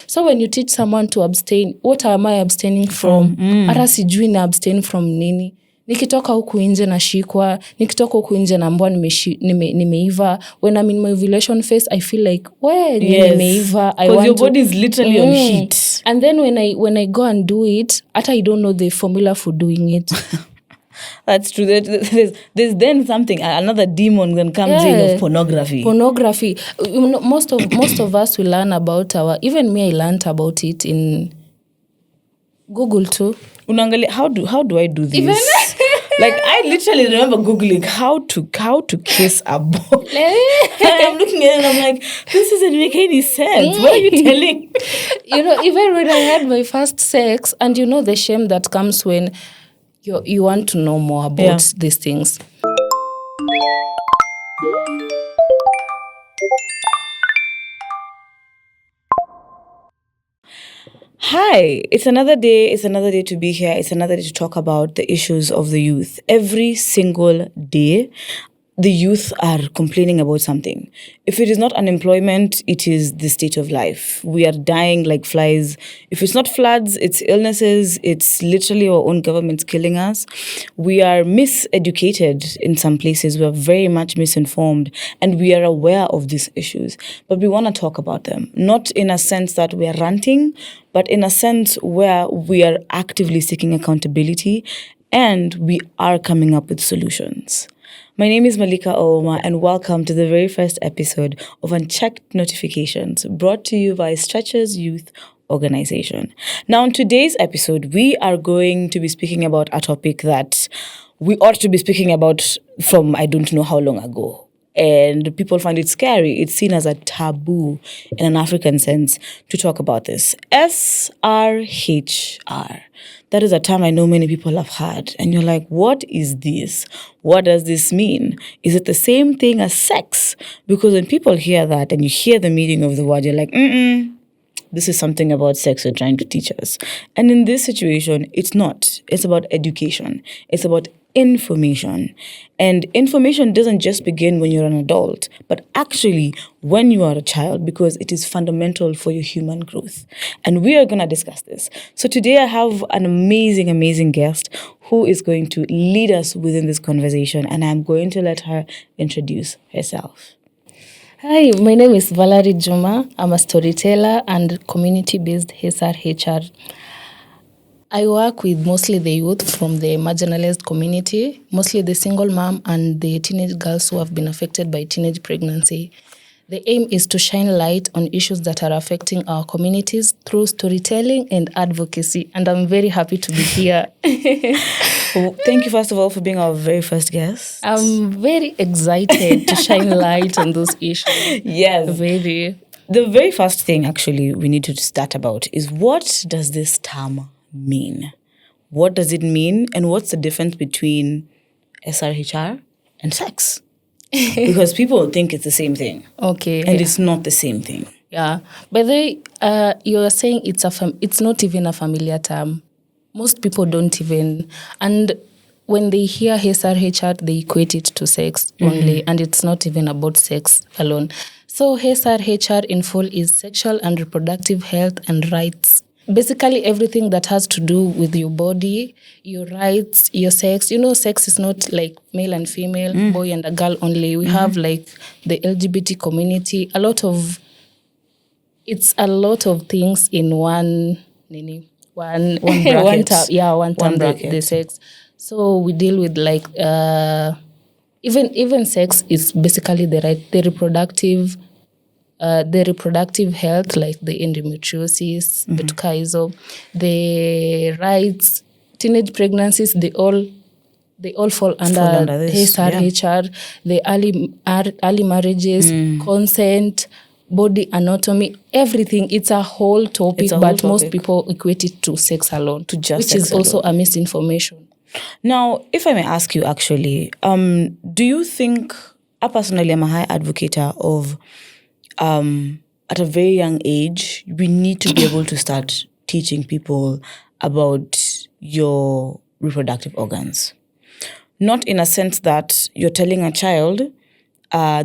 So when you teach someone to abstain, what am I abstaining from? Hata sijui na abstain from nini. Nikitoka huku nje nashikwa, nikitoka huku nje naambiwa nimeiva. When I'm in my ovulation phase, I feel like, nimeiva. Because your body is literally on heat. And then when I go and do it, I don't know the formula for doing it. That's true. There's then something, another demon then comes in of pornography. Pornography. Most of us will learn about even me, I learned about it in Google too. How do I do this? Like, I literally remember Googling how to kiss a boy. I'm looking at it and I'm like, this doesn't make any sense. What are you telling? Even when I had my first sex, and the shame that comes when you want to know more about these things. Hi, it's another day. It's another day to be here. It's another day to talk about the issues of the youth. Every single day, the youth are complaining about something. If it is not unemployment, it is the state of life. We are dying like flies. If it's not floods, it's illnesses. It's literally our own government's killing us. We are miseducated in some places. We are very much misinformed, and we are aware of these issues. But we want to talk about them, not in a sense that we are ranting, but in a sense where we are actively seeking accountability and we are coming up with solutions. My name is Malika Ooma, and welcome to the very first episode of Unchecked Notifications, brought to you by SRHR's Youth Organization. Now, in today's episode, we are going to be speaking about a topic that we ought to be speaking about from I don't know how long ago. And people find it scary. It's seen as a taboo in an African sense to talk about this. SRHR. That is a term I know many people have heard. And you're like, what is this? What does this mean? Is it the same thing as sex? Because when people hear that and you hear the meaning of the word, you're like, this is something about sex you're trying to teach us. And in this situation, it's not. It's about education. It's about information. And information doesn't just begin when you're an adult, but actually when you are a child, because it is fundamental for your human growth. And we are going to discuss this. So today I have an amazing, amazing guest who is going to lead us within this conversation, and I'm going to let her introduce herself. Hi, my name is Vallary Juma. I'm a storyteller and community-based SRHR. I work with mostly the youth from the marginalized community, mostly the single mom and the teenage girls who have been affected by teenage pregnancy. The aim is to shine light on issues that are affecting our communities through storytelling and advocacy. And I'm very happy to be here. Well, thank you, first of all, for being our very first guest. I'm very excited to shine light on those issues. Yes. Very. The very first thing, actually, we need to start about is, what does this term mean? What does it mean? And what's the difference between SRHR and sex? Because people think it's the same thing. Okay. And it's not the same thing. Yeah. But you're saying it's not even a familiar term. Most people don't even. And when they hear SRHR, they equate it to sex only. And it's not even about sex alone. So SRHR in full is sexual and reproductive health and rights. Basically, everything that has to do with your body, your rights, your sex. Sex is not like male and female, boy and a girl only. We have like the LGBT community. It's a lot of things in one bracket. One term, the sex. So we deal with like even sex is basically the reproductive health, like the endometriosis, betukizo, the rights, teenage pregnancies, they all fall under this, SRHR, the early marriages, consent, body anatomy, everything. It's a whole topic, most people equate it to sex alone, which is also a misinformation. Now, if I may ask you, actually, do you think, I personally am a high advocate of at a very young age, we need to be able to start teaching people about your reproductive organs. Not in a sense that you're telling a child,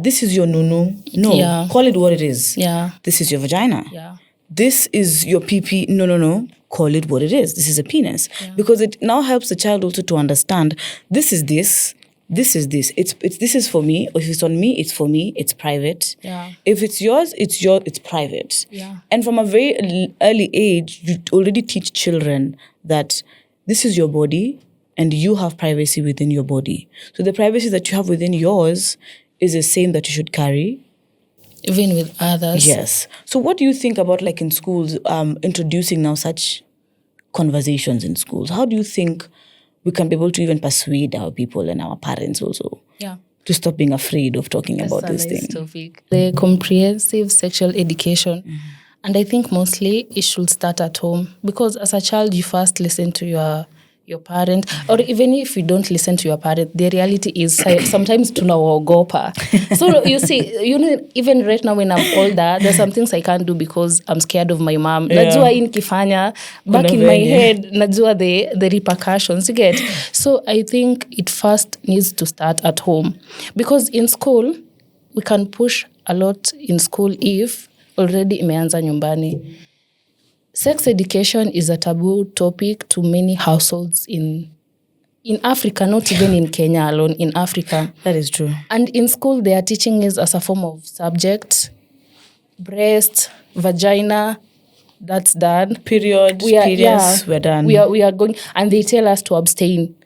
this is your nunu. No, call it what it is. Yeah. This is your vagina. Yeah. this is your PP. No. Call it what it is. This is a penis. Because it now helps the child also to understand this is this. This is this. It's this is for me. Or if it's on me, it's for me. It's private. Yeah. If it's yours, it's yours. It's private. Yeah. And from a very early age, you already teach children that this is your body and you have privacy within your body. So the privacy that you have within yours is the same that you should carry. Even with others. Yes. So what do you think about, like, in schools, introducing now such conversations in schools? How do you think we can be able to even persuade our people and our parents also to stop being afraid of talking about this thing? Topic. The comprehensive sexual education. And I think mostly it should start at home, because as a child you first listen to your parent, or even if you don't listen to your parent, the reality is sometimes tunawaogopa. So you see, even right now when I'm older, there's some things I can't do because I'm scared of my mom. Najua hii nikifanya, back in my head, najua the repercussions you get. So I think it first needs to start at home, because in school we can push a lot in school if already imeanza nyumbani. Sex education is a taboo topic to many households in Africa, not even in Kenya alone, in Africa. That is true. And in school, they are teaching us as a form of subject. Breast, vagina, that's done. Periods, we're done. We are going, and they tell us to abstain.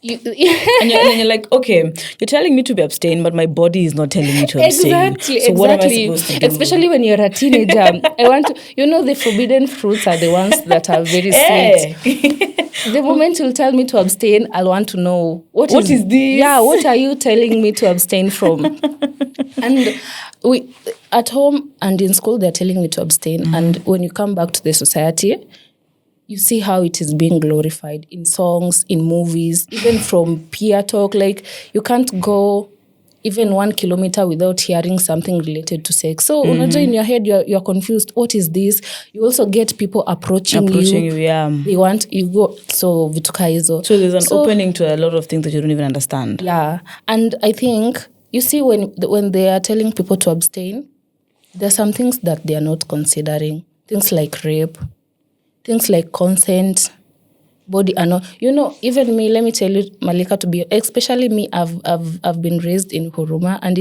And you're like, okay, you're telling me to be abstain, but my body is not telling me to abstain. Exactly. What am I supposed to do? Especially when you're a teenager. I want to, the forbidden fruits are the ones that are very sweet. The moment you'll tell me to abstain, I'll want to know what is this? Yeah, what are you telling me to abstain from? And we at home and in school they're telling me to abstain. And when you come back to the society, you see how it is being glorified in songs, in movies, even from peer talk. Like, you can't go even 1 kilometer without hearing something related to sex. So, in your head, you're confused. What is this? You also get people approaching you. Yeah. They want you go. So, vituka hizo. So there's an opening to a lot of things that you don't even understand. Yeah. And I think, you see, when they are telling people to abstain, there are some things that they are not considering. Things like rape. Things like consent, body, even me, let me tell you, Malika, especially me, I've been raised in Huruma, and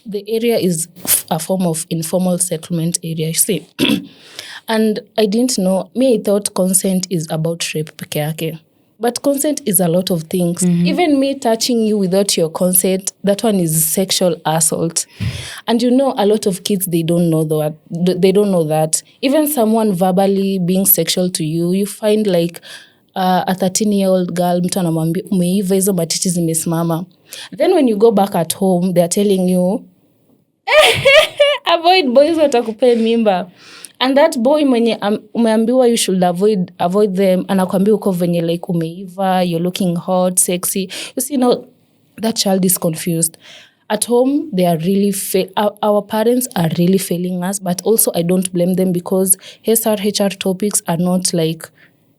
the area is a form of informal settlement area, you see. And I didn't know, I thought consent is about rape peke yake. But consent is a lot of things. Even me touching you without your consent, that one is sexual assault. And a lot of kids, they don't know that. They don't know that. Even someone verbally being sexual to you, you find like a 13-year-old girl, mtu anamwambia umeiva hizo matiti zimesimama. Then when you go back at home, they're telling you, avoid boys watakupe mimba. And that boy mwenye umeambiwa you should avoid them, anakuambia uko venye like umeiva, you're looking hot, sexy. You see, that child is confused. At home, they are really our parents are really failing us, but also I don't blame them, because SRHR topics are not like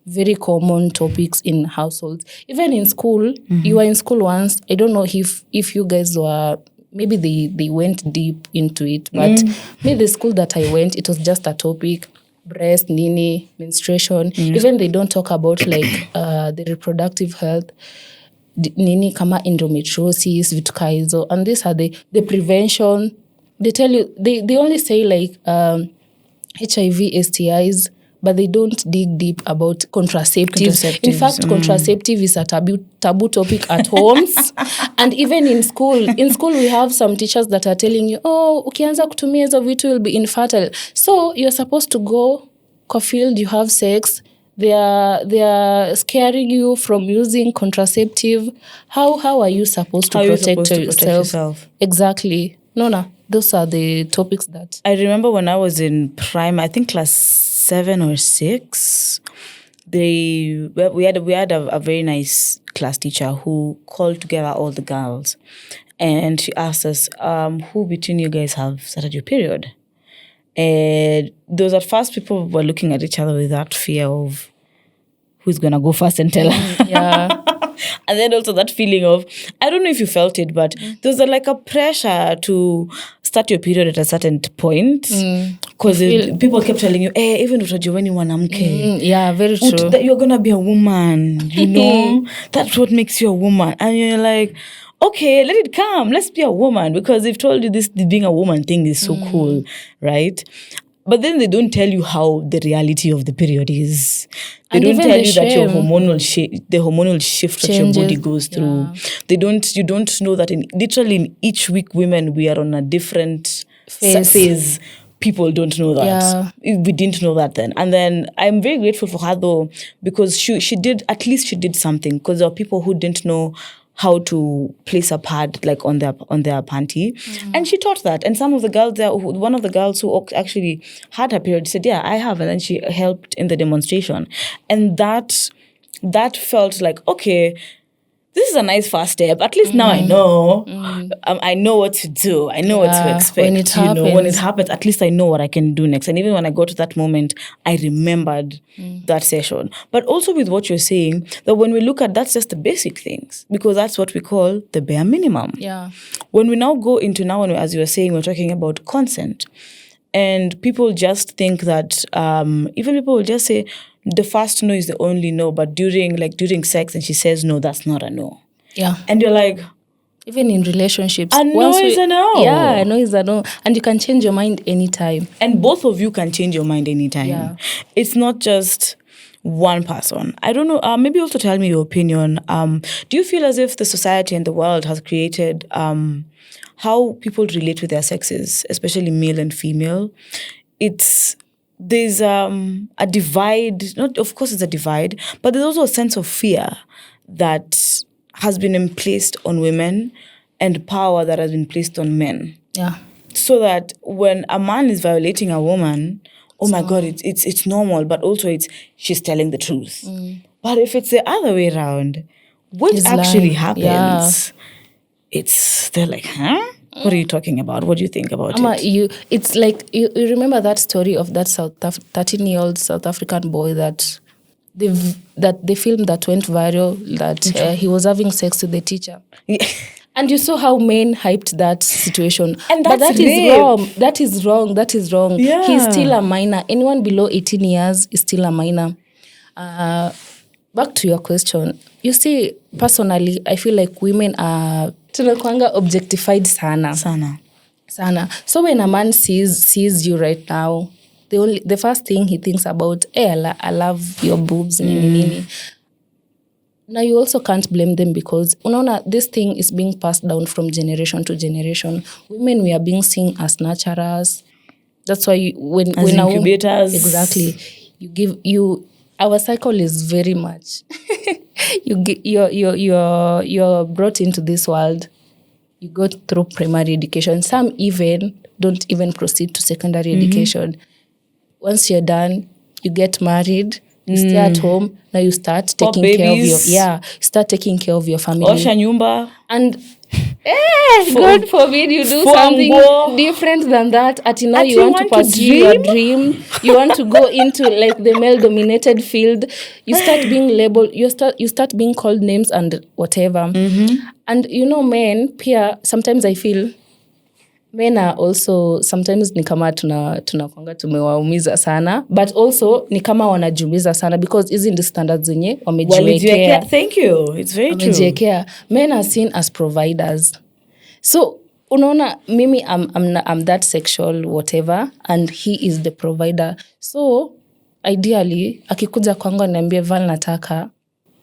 very common topics in households. Even in school, you were in school once. I don't know if you guys were. Maybe they went deep into it, but maybe the school that I went, it was just a topic, breast, nini, menstruation. Even they don't talk about like the reproductive health, nini kama endometriosis, vituka hizo, and these are the prevention. They tell you, they only say like HIV, STIs, but they don't dig deep about contraceptives. In fact, contraceptive is a taboo topic at homes. And even in school. In school, we have some teachers that are telling you, ukianza kutumia hizo vitu, you'll be infertile. So you're supposed to go kwa field, you have sex. They are scaring you from using contraceptive. How are you supposed to protect yourself? Exactly. No. Those are the topics that... I remember when I was in prime, I think class 7 or 6, we had a very nice class teacher who called together all the girls, and she asked us, who between you guys have started your period? And those at first people were looking at each other with that fear of who's gonna go first and tell her. Yeah. And then also that feeling of, I don't know if you felt it, but there's like a pressure to start your period at a certain point. Because people kept telling you, even utajua ni mwanamke. Yeah, very true. That you're gonna be a woman, you know? That's what makes you a woman. And you're like, okay, let it come. Let's be a woman. Because they've told you this being a woman thing is so cool, right? But then they don't tell you how the reality of the period is. They don't tell you that your the hormonal shift that your body goes through. You don't know that literally in each week, women, we are on a different phase. People don't know that. We didn't know that then. And then I'm very grateful for her though, because she did something, because there are people who didn't know how to place a pad like on their panty, and she taught that. And some of the girls there, one of the girls who actually had her period said, "Yeah, I have," and then she helped in the demonstration, and that felt like, okay, this is a nice first step. At least now I know. I know what to do. I know what to expect. When it happens, at least I know what I can do next. And even when I got to that moment, I remembered that session. But also with what you're saying, that when we look at, that's just the basic things, because that's what we call the bare minimum. Yeah. When we now go into as you were saying, we're talking about consent. And people just think that, even people will just say, the first no is the only no, but during sex and she says no, that's not a no. Yeah. And you're like, even in relationships, a no is a no. Yeah, a no is a no. And you can change your mind anytime. And both of you can change your mind anytime. Yeah. It's not just one person. I don't know, maybe also tell me your opinion. Do you feel as if the society and the world has created how people relate with their sexes, especially male and female? There's a divide. Of course, it's a divide, but there's also a sense of fear that has been placed on women and power that has been placed on men. Yeah. So that when a man is violating a woman, my God, it's normal, but also she's telling the truth. But if it's the other way around, what actually happens? They're like, huh? What are you talking about? What do you think about it? It's like you remember that story of that 13-year-old South African boy that they filmed that went viral, that he was having sex with the teacher. Yeah. And you saw how men hyped that situation. And but that rape. is wrong. That is wrong. Yeah. He's still a minor. Anyone below 18 years is still a minor. Back to your question. You see, personally, I feel like women are tunakuanga objectified sana. So when a man sees you right now, the first thing he thinks about, I love your boobs, nini. Now you also can't blame them, because this thing is being passed down from generation to generation. Women, we are being seen as nurturers. That's why when incubators. Exactly, our cycle is very much. You're brought into this world. You go through primary education. Some even don't even proceed to secondary education. Once you're done, you get married. You stay at home. Now you start taking taking care of your family. Osha nyumba. And God forbid you do something different than that. Now you want to pursue your dream. You want to go into like the male-dominated field. You start being labeled. You start being called names and whatever. And men, pia, sometimes I feel men are also, sometimes ni kama tunakwanga tumewaumiza sana, but also ni kama wanajumiza sana, because hizi ndi standards zenye wamejiwekea. Thank you. It's very true. Men are seen as providers. So unaona, mimi I'm that sexual whatever, and he is the provider. So ideally akikuja kwangu niambie, Val, nataka,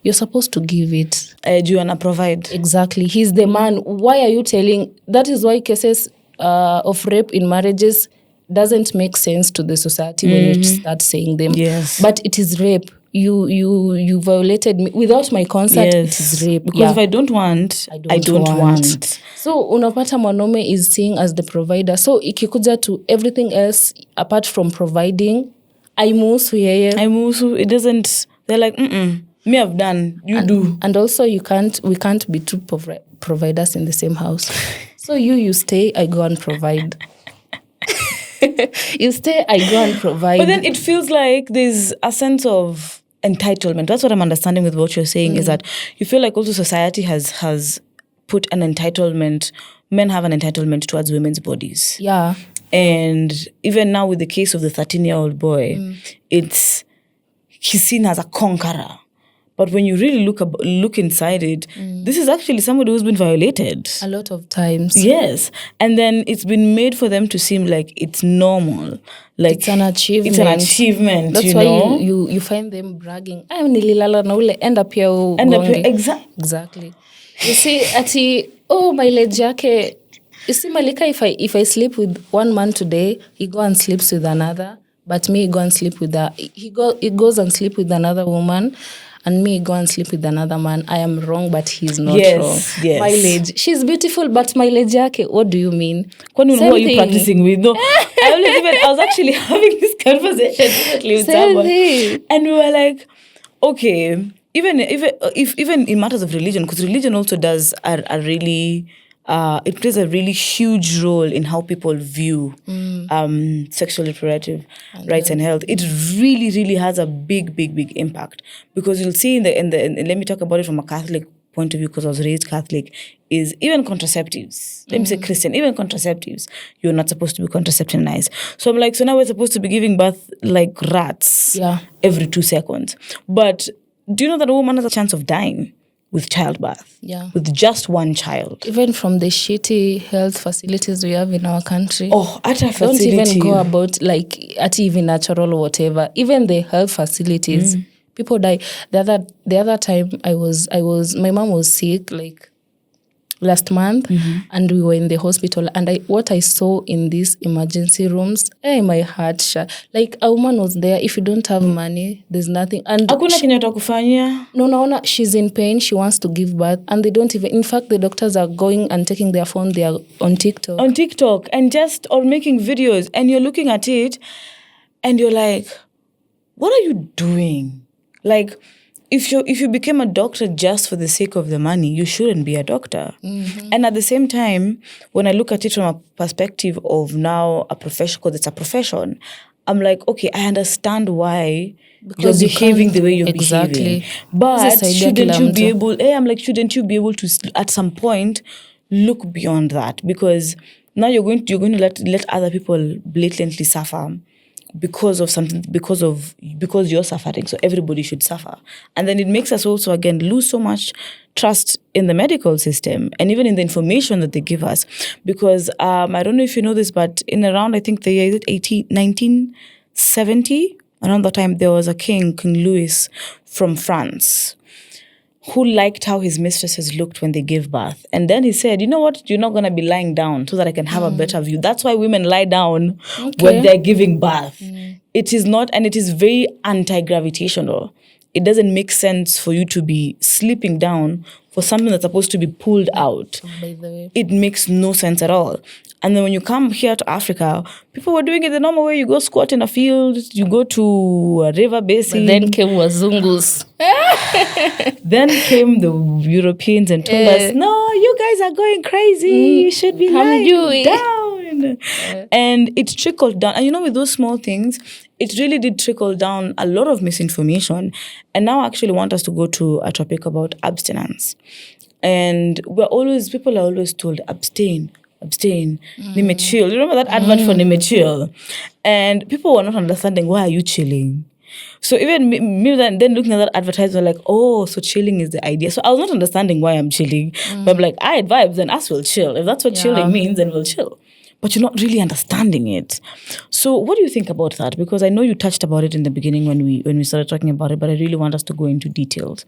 you're supposed to give it. You wanna provide. Exactly. He's the man. Why are you telling? That is why cases of rape in marriages doesn't make sense to the society when you start saying them. Yes. But it is rape. You violated me without my consent. Yes. It is rape. Because if I don't want, I don't want. So unapata mwanaume is seen as the provider. So ikikuja to everything else apart from providing, aimuhusu yeye. It doesn't. They're like, me I've done. You do. And also we can't be two providers in the same house. So you stay, I go and provide. You stay, I go and provide. But then it feels like there's a sense of entitlement. That's what I'm understanding with what you're saying, is that you feel like also society has put an entitlement men have an entitlement towards women's bodies. Yeah. And even now with the case of the 13-year-old boy, he's seen as a conqueror. But when you really look inside it, this is actually somebody who's been violated. A lot of times. Yes. And then it's been made for them to seem like it's normal. Like It's an achievement. It's an achievement. That's you why know? you find them bragging. I nililala na ule end up here Exactly. You see, mileage yake. You see, Malika, if I sleep with one man today, he go and sleeps with another. But me, he go and sleep with he goes and sleep with another woman. And me go and sleep with another man. I am wrong, but he's not wrong. Yes. Mileage. She's beautiful, but mileage yake. What do you mean? Who are you practicing with? No, I was actually having this conversation recently with someone, and we were like, okay, even in matters of religion, because religion also does a really. It plays a really huge role in how people view sexual reproductive rights and health. It really, really has a big, big, big impact, because you'll see in the let me talk about it from a Catholic point of view, because I was raised Catholic, is even contraceptives. Let me say Christian, even contraceptives, you're not supposed to be contraceptionized. So I'm like, so now we're supposed to be giving birth like rats every 2 seconds. But do you know that a woman has a chance of dying with childbirth? Yeah. With just one child. Even from the shitty health facilities we have in our country. Oh, at a facility. Don't even go about like at even natural or whatever. Even the health facilities, people die. The other time my mom was sick like last month, and we were in the hospital, and what I saw in these emergency rooms, my heart shut. Like a woman was there. If you don't have money, there's nothing. And hakuna kinyata kufanya. No, she's in pain. She wants to give birth, and they don't even. In fact, the doctors are going and taking their phone. They are on TikTok. And or making videos, and you're looking at it, and you're like, what are you doing? Like, if you became a doctor just for the sake of the money, you shouldn't be a doctor. And at the same time, when I look at it from a perspective of now a profession, because it's a profession, I'm like, okay, I understand why you're behaving the way you're behaving. But shouldn't you be able to at some point look beyond that? Because now you're going to let other people blatantly suffer because of something, because you're suffering, so everybody should suffer. And then it makes us also again lose so much trust in the medical system and even in the information that they give us. Because I don't know if you know this, but in around, I think the year 1970, around that time, there was a King Louis from France, who liked how his mistresses looked when they gave birth. And then he said, you know what, you're not going to be lying down so that I can have a better view. That's why women lie down when they're giving birth. It is not, and it is very anti-gravitational. It doesn't make sense for you to be sleeping down for something that's supposed to be pulled out. By the way. It makes no sense at all. And then when you come here to Africa, people were doing it the normal way. You go squat in a field, you go to a river basin. But then came Wazungus. Then came the Europeans and told us, no, you guys are going crazy. You should be lying down. And it trickled down. And you know, with those small things, it really did trickle down a lot of misinformation. And now I actually want us to go to a topic about abstinence. And people are always told, abstain, nimechill. You remember that advert for nimechill? And people were not understanding, why are you chilling? So even me then looking at that advertisement, like, oh, so chilling is the idea. So I was not understanding why I'm chilling. But I'm like, I had vibes, then us will chill. If that's what chilling means, then we'll chill. But you're not really understanding it. So what do you think about that? Because I know you touched about it in the beginning when we started talking about it, but I really want us to go into details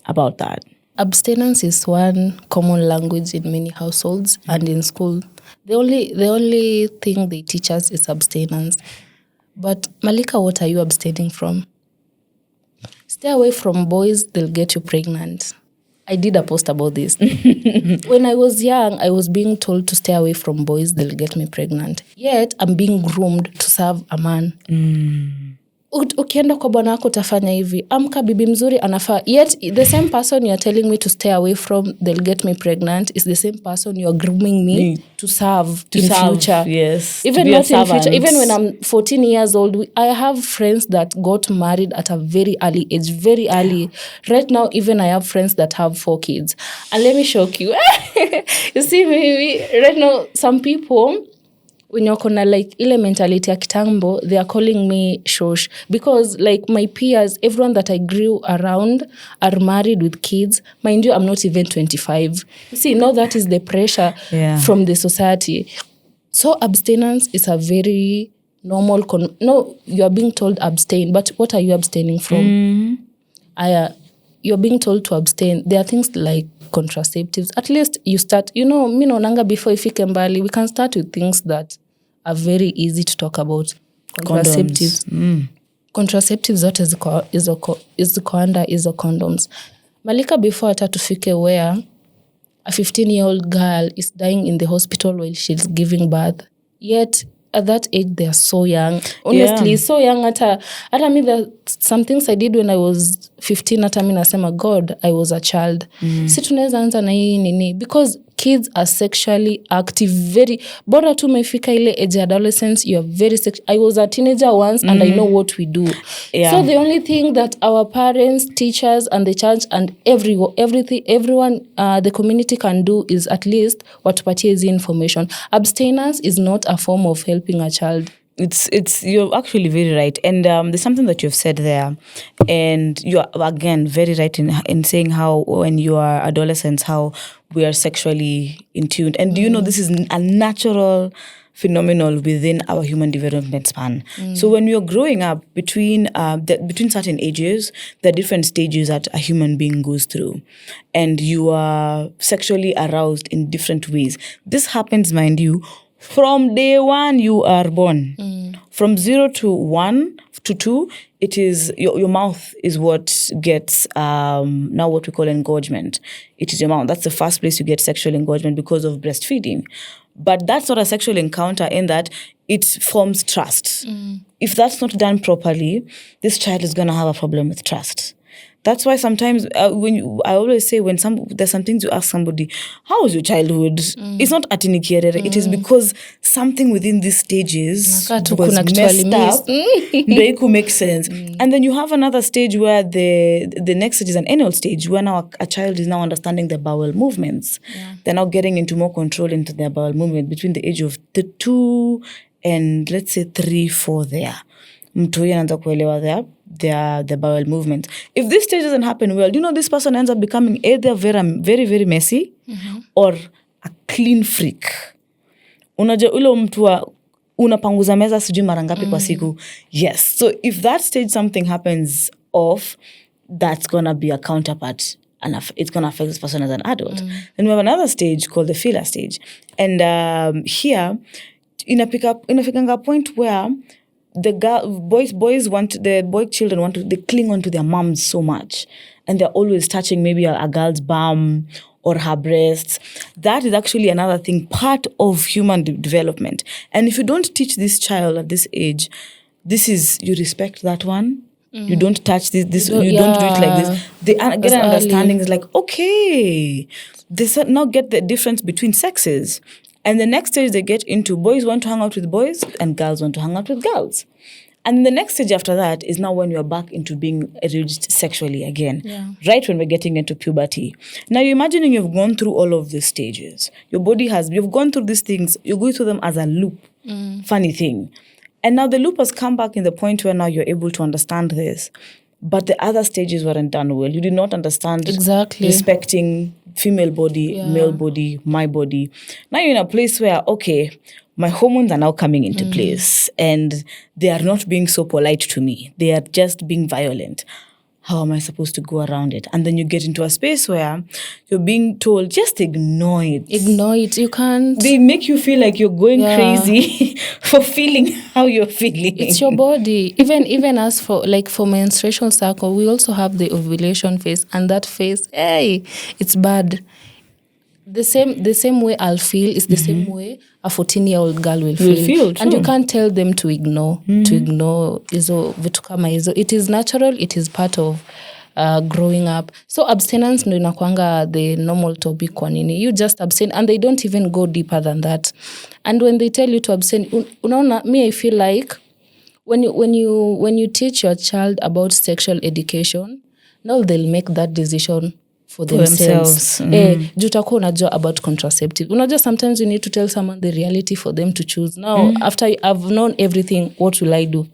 about that. Abstinence is one common language in many households and in school. The only thing they teach us is abstinence. But Malika, what are you abstaining from? Stay away from boys, they'll get you pregnant. I did a post about this. When I was young, I was being told to stay away from boys, they'll get me pregnant. Yet, I'm being groomed to serve a man. ukienda kwa bwana wako utafanya hivi, amka bibi mzuri anafaa, yet the same person you're telling me to stay away from, they'll get me pregnant, is the same person you're grooming me to serve in future. Yes, even not in future, even when I'm 14 years old. I have friends that got married at a very early age, very early. Right now, even I have friends that have 4 kids. And let me shock you. You see, right now, some people, when you're kona like ile mentality ya kitambo, they are calling me shosh, because like my peers, everyone that I grew around are married with kids. Mind you, I'm not even 25. You see, now that is the pressure from the society. So abstinence is a very normal no, you are being told abstain, but what are you abstaining from? You're being told to abstain. There are things like contraceptives. At least you start, mi naonanga before ifike mbali, we can start with things that are very easy to talk about. Contraceptives. Contraceptives zote ziko under hizo condoms. Malika, before hata tufike where a 15-year-old girl is dying in the hospital while she's giving birth. Yet at that age they are so young. Honestly, so young. Hata me, there some things I did when I was 15, hata mi nasema God, I was a child. Si tunaweza anza na hii nini, because kids are sexually active, very bora tu umefika ile age adolescence, you are very I was a teenager once and I know what we do. So the only thing that our parents, teachers and the church and everyone the community can do is at least watupatie hizi information. Abstinence is not a form of helping a child. It's you're actually very right, and there's something that you've said there, and you're again very right in saying how when you are adolescents, how we are sexually in tune, and do you know this is a natural phenomenon within our human development span. So when you're growing up, between certain ages, there are different stages that a human being goes through, and you are sexually aroused in different ways. This happens, mind you, from day one you are born. From 0 to 1 to 2, it is your mouth is what gets now what we call engorgement. It is your mouth. That's the first place you get sexual engorgement because of breastfeeding. But that's not a sexual encounter in that it forms trust. If that's not done properly, this child is going to have a problem with trust. That's why sometimes I always say when there's some things you ask somebody, how was your childhood? It's not atinikierere. It is because something within these stages was messed up. They could make sense. And then you have another stage where the next stage is an anal stage where now a child is now understanding their bowel movements. They're now getting into more control into their bowel movement between the age of 2 and let's say 3, 4 there. Mtu anaanza kuelewa their bowel movement. If this stage doesn't happen well, this person ends up becoming either very, very, very messy or a clean freak. Unajua ule mtu unapanguza meza sijui mara ngapi kwa siku. Yes. So if that stage something happens off, that's going to be a counterpart. And it's going to affect this person as an adult. Then we have another stage called the filler stage. And here, inafikanga a point where the boy children they cling onto their moms so much, and they're always touching maybe a girl's bum or her breasts. That is actually another thing, part of human development. And if you don't teach this child at this age, you respect that one. You don't touch this. You don't do it like this. They get an understanding. It's like, okay, they now get the difference between sexes. And the next stage they get into, boys want to hang out with boys and girls want to hang out with girls. And the next stage after that is now when you're back into being enriched sexually again. Right when we're getting into puberty. Now you're imagining you've gone through all of these stages. You've gone through these things, you're going through them as a loop. Funny thing. And now the loop has come back in the point where now you're able to understand this. But the other stages weren't done well. You did not understand respecting female body, male body, my body. Now you're in a place where, okay, my hormones are now coming into place and they are not being so polite to me. They are just being violent. How am I supposed to go around it? And then you get into a space where you're being told, just ignore it. Ignore it. You can't. They make you feel like you're going crazy for feeling how you're feeling. It's your body. Even as for menstruation cycle, we also have the ovulation phase. And that phase, it's bad. the same way I'll feel is the same way a 14-year-old girl will feel. And you can't tell them to ignore hizo vitu kama hizo. It is natural, it is part of growing up. So abstinence ndo inakuanga the normal topic kwa nini. You just abstain and they don't even go deeper than that. And when they tell you to abstain, unaona, me I feel like when you teach your child about sexual education, now they'll make that decision for themselves. Juu utakuwa unajua about contraceptive. Unajua sometimes you need to tell someone the reality for them to choose. Now, after I've known everything, what will I do?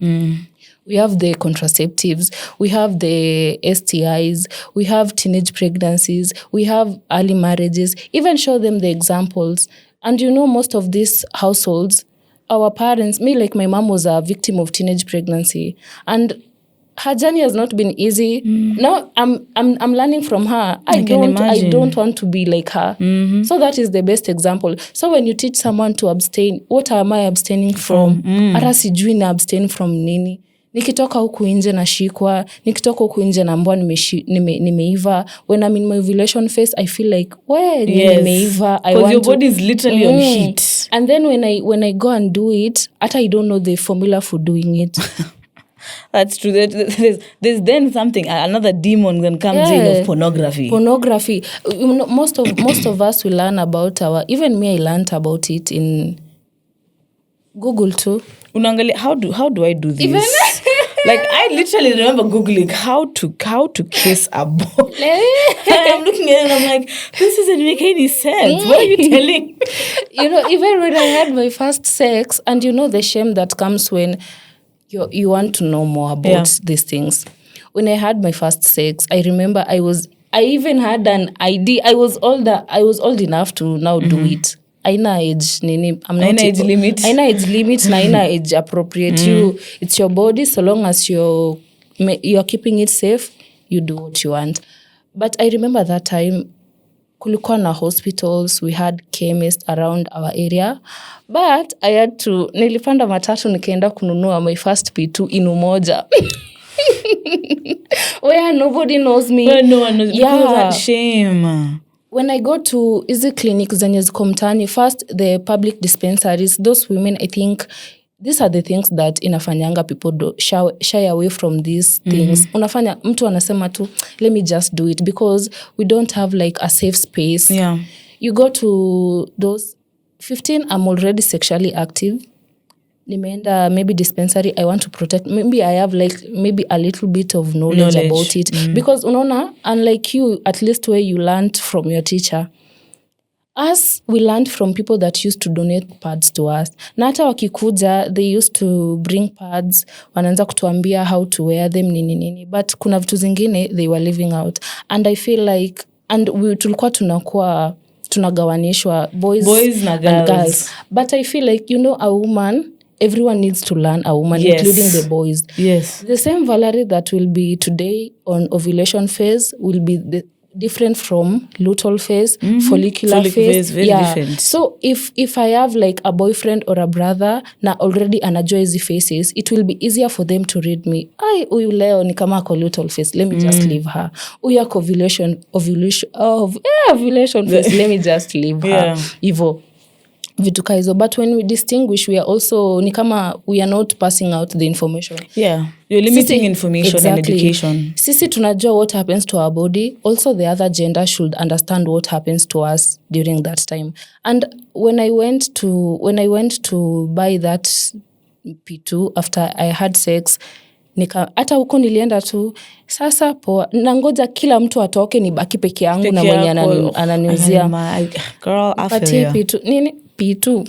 We have the contraceptives, we have the STIs, we have teenage pregnancies, we have early marriages, even show them the examples. And you know, most of these households, our parents, me like my mom was a victim of teenage pregnancy. And her journey has not been easy. Now I'm learning from her. I don't want to be like her. So that is the best example. So when you teach someone to abstain, what am I abstaining from? Hata sijui na abstain from nini. Nikitoka huku nje nashikwa, nikitoka huku nje naambiwa nimeiva. When I'm in my ovulation phase, I feel like, nimeiva. Because your body is literally on heat. And then when I go and do it, I don't know the formula for doing it. That's true. There's then something, another demon then comes in of pornography. Pornography. Most of us will learn about even me, I learned about it in Google too. How do I do this? Even like I literally remember Googling how to kiss a boy. I'm looking at it and I'm like, this doesn't make any sense. What are you telling? Even when I had my first sex, and the shame that comes when you want to know more about these things. When I had my first sex, I remember I even had an ID. I was old enough to now do it. Aina age nini? Aina age limit. Aina age limit na aina age appropriate. It's your body. So long as you're keeping it safe, you do what you want. But I remember that time, kulikuwa na hospitals, we had chemists around our area, but I had to, nilipanda matatu nikaenda kununua my first P2 in Umoja. Where nobody knows me. Where no one knows me. Because of that shame. When I go to easy clinics zenye ziko mtaani, first the public dispensaries, those women, I think these are the things that inafanyanga people shy away from these things. Unafanya mtu anasema tu, let me just do it because we don't have like a safe space. Yeah. You go to those 15, I'm already sexually active. Nimeenda maybe dispensary, I want to protect. Maybe I have like maybe a little bit of knowledge. About it. Because unaona, unlike you, at least where you learned from your teacher, us, we learned from people that used to donate pads to us. Na hata wakikuja, they used to bring pads, wanaanza kutuambia how to wear them, nini. But kuna vitu zingine, they were leaving out. And I feel like, and tulikuwa tunagawanishwa, boys na and girls. But I feel like, a woman, everyone needs to learn a woman, including the boys. Yes. The same Vallary that will be today on ovulation phase will be different from luteal phase, follicular phase. Very different. So if I have like a boyfriend or a brother na already anajua hizi phases, it will be easier for them to read me. Uyu leo ni kama ako luteal phase, let me just leave her. Uyu ako ovulation phase, let me just leave her. Ivo. Vituka hizo. But when we distinguish, we are also, ni kama we are not passing out the information. Yeah. You're limiting information and education. Sisi tunajua what happens to our body. Also, the other gender should understand what happens to us during that time. And when I went to buy that P2 after I had sex, hata huko nilienda tu, sasa poa, nangoja kila mtu atoke nibaki peke yangu na mwenye ananiuzia. Girl, I feel you. P2, nini? P2.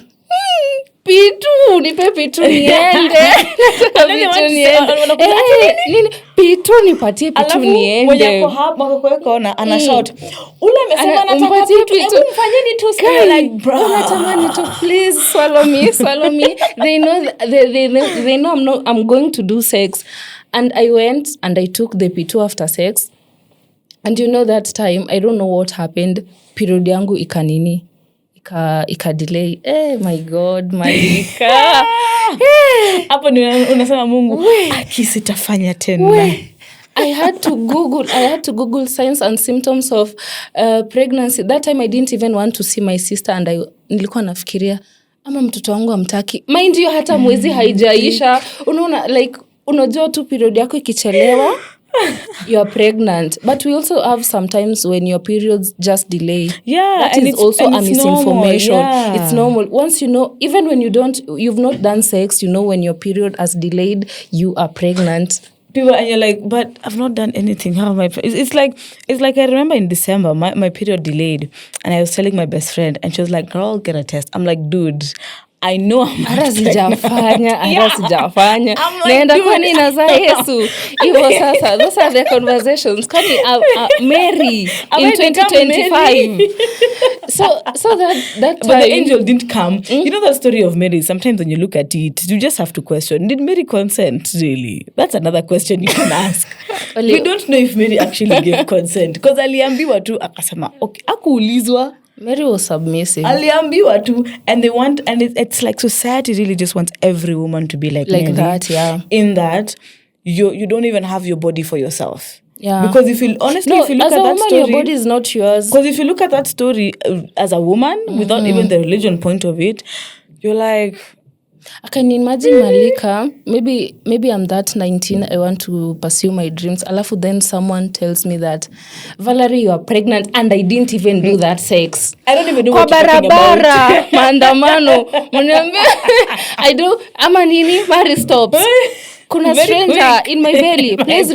Nipe P2 niende. Nini? P2 nipatie P2 niende. Mwenye kwa hapa kwa ana shout. Ule amesema anataka P2. Hebu mfanyeni tu scale like bro. Unatamani tu, please swallow me. They know I'm going to do sex. And I went and I took the P2 after sex. And that time, I don't know what happened. Period yangu ikanini. Ika delay. My God, Malika. Hapo ni unasema Mungu, akisitafanya tena. I had to Google signs and symptoms of pregnancy. That time I didn't even want to see my sister, and nilikuwa nafikiria ama mtoto wangu amtaki. Mind you, hata mwezi haijaisha. Unaona, like unajua tu period yako ikichelewa, you are pregnant. But we also have sometimes when your periods just delay. Yeah, that and is it's, also and a it's misinformation. Normal, yeah. It's normal. Once you know, even when you've not done sex, you know when your period has delayed, you are pregnant. People, and you're like, but I've not done anything. How am I? It's like I remember in December, my period delayed, and I was telling my best friend, and she was like, "Girl, get a test." I'm like, dude, I know I'm Ara sijafanya. I'm like, Naenda kwani nazaa Yesu. Hivyo sasa, those are the conversations. Kwani Mary in 2025. So that time. But the angel didn't come. You know the story of Mary? Sometimes when you look at it, you just have to question, did Mary consent, really? That's another question you can ask. We don't know if Mary actually gave consent. Because aliambiwa tu, akasema, okay, akuulizwa. Mary was submissive. Aliambiwa tu, and they want, and it's like society really just wants every woman to be like Mary. That, yeah. In that, you don't even have your body for yourself. Yeah. Because if you look at that story, as a woman, your body is not yours. Because if you look at that story as a woman, without even the religion point of it, you're like, I can imagine Malika, maybe I'm that 19, I want to pursue my dreams. Alafu then someone tells me that, Valerie, you are pregnant, and I didn't even do that sex. I don't even know what you're talking about. Maandamano. I do. Ama nini? Mari stops. Kuna stranger in my belly. Please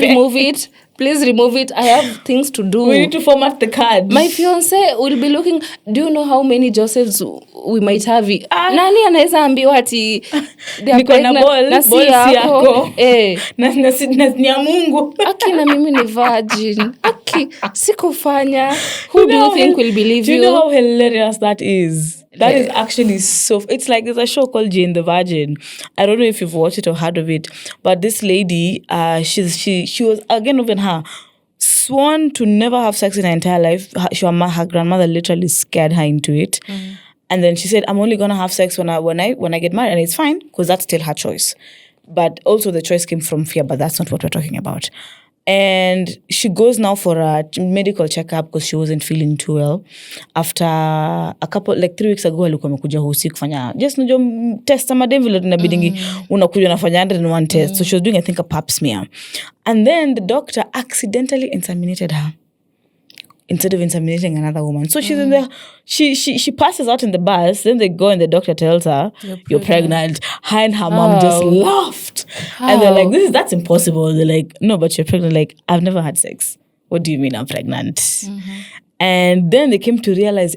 remove it. I have things to do. We need to format the card. My fiancé will be looking. Do you know how many Josephs we might have? Nani anaweza ambiwa ati they are pregnant? Na si yako. Na ni ya Mungu. Aki na mimi ni virgin. Aki sikufanya. Who do you think will believe you? Do you know how hilarious that is? That is actually so... It's like there's a show called Jane the Virgin. I don't know if you've watched it or heard of it. But this lady, she was, again, even her, sworn to never have sex in her entire life. Her grandmother literally scared her into it. And then she said, I'm only going to have sex when I get married. And it's fine, because that's still her choice. But also the choice came from fear, but that's not what we're talking about. And she goes now for a medical checkup because she wasn't feeling too well. After a couple, like 3 weeks ago, alikuwa amekuja Hosi kufanya just no test ama dem vile tunabidingi unakuja unafanya 101 test. So she was doing, I think, a pap smear. And then the doctor accidentally inseminated her instead of inseminating another woman. So she's in the she passes out in the bus. Then they go and the doctor tells her, "You're pregnant." Her and her mom just laughed. And they're like, that's impossible. They're like, "No, but you're pregnant." Like, I've never had sex. What do you mean I'm pregnant? And then they came to realize,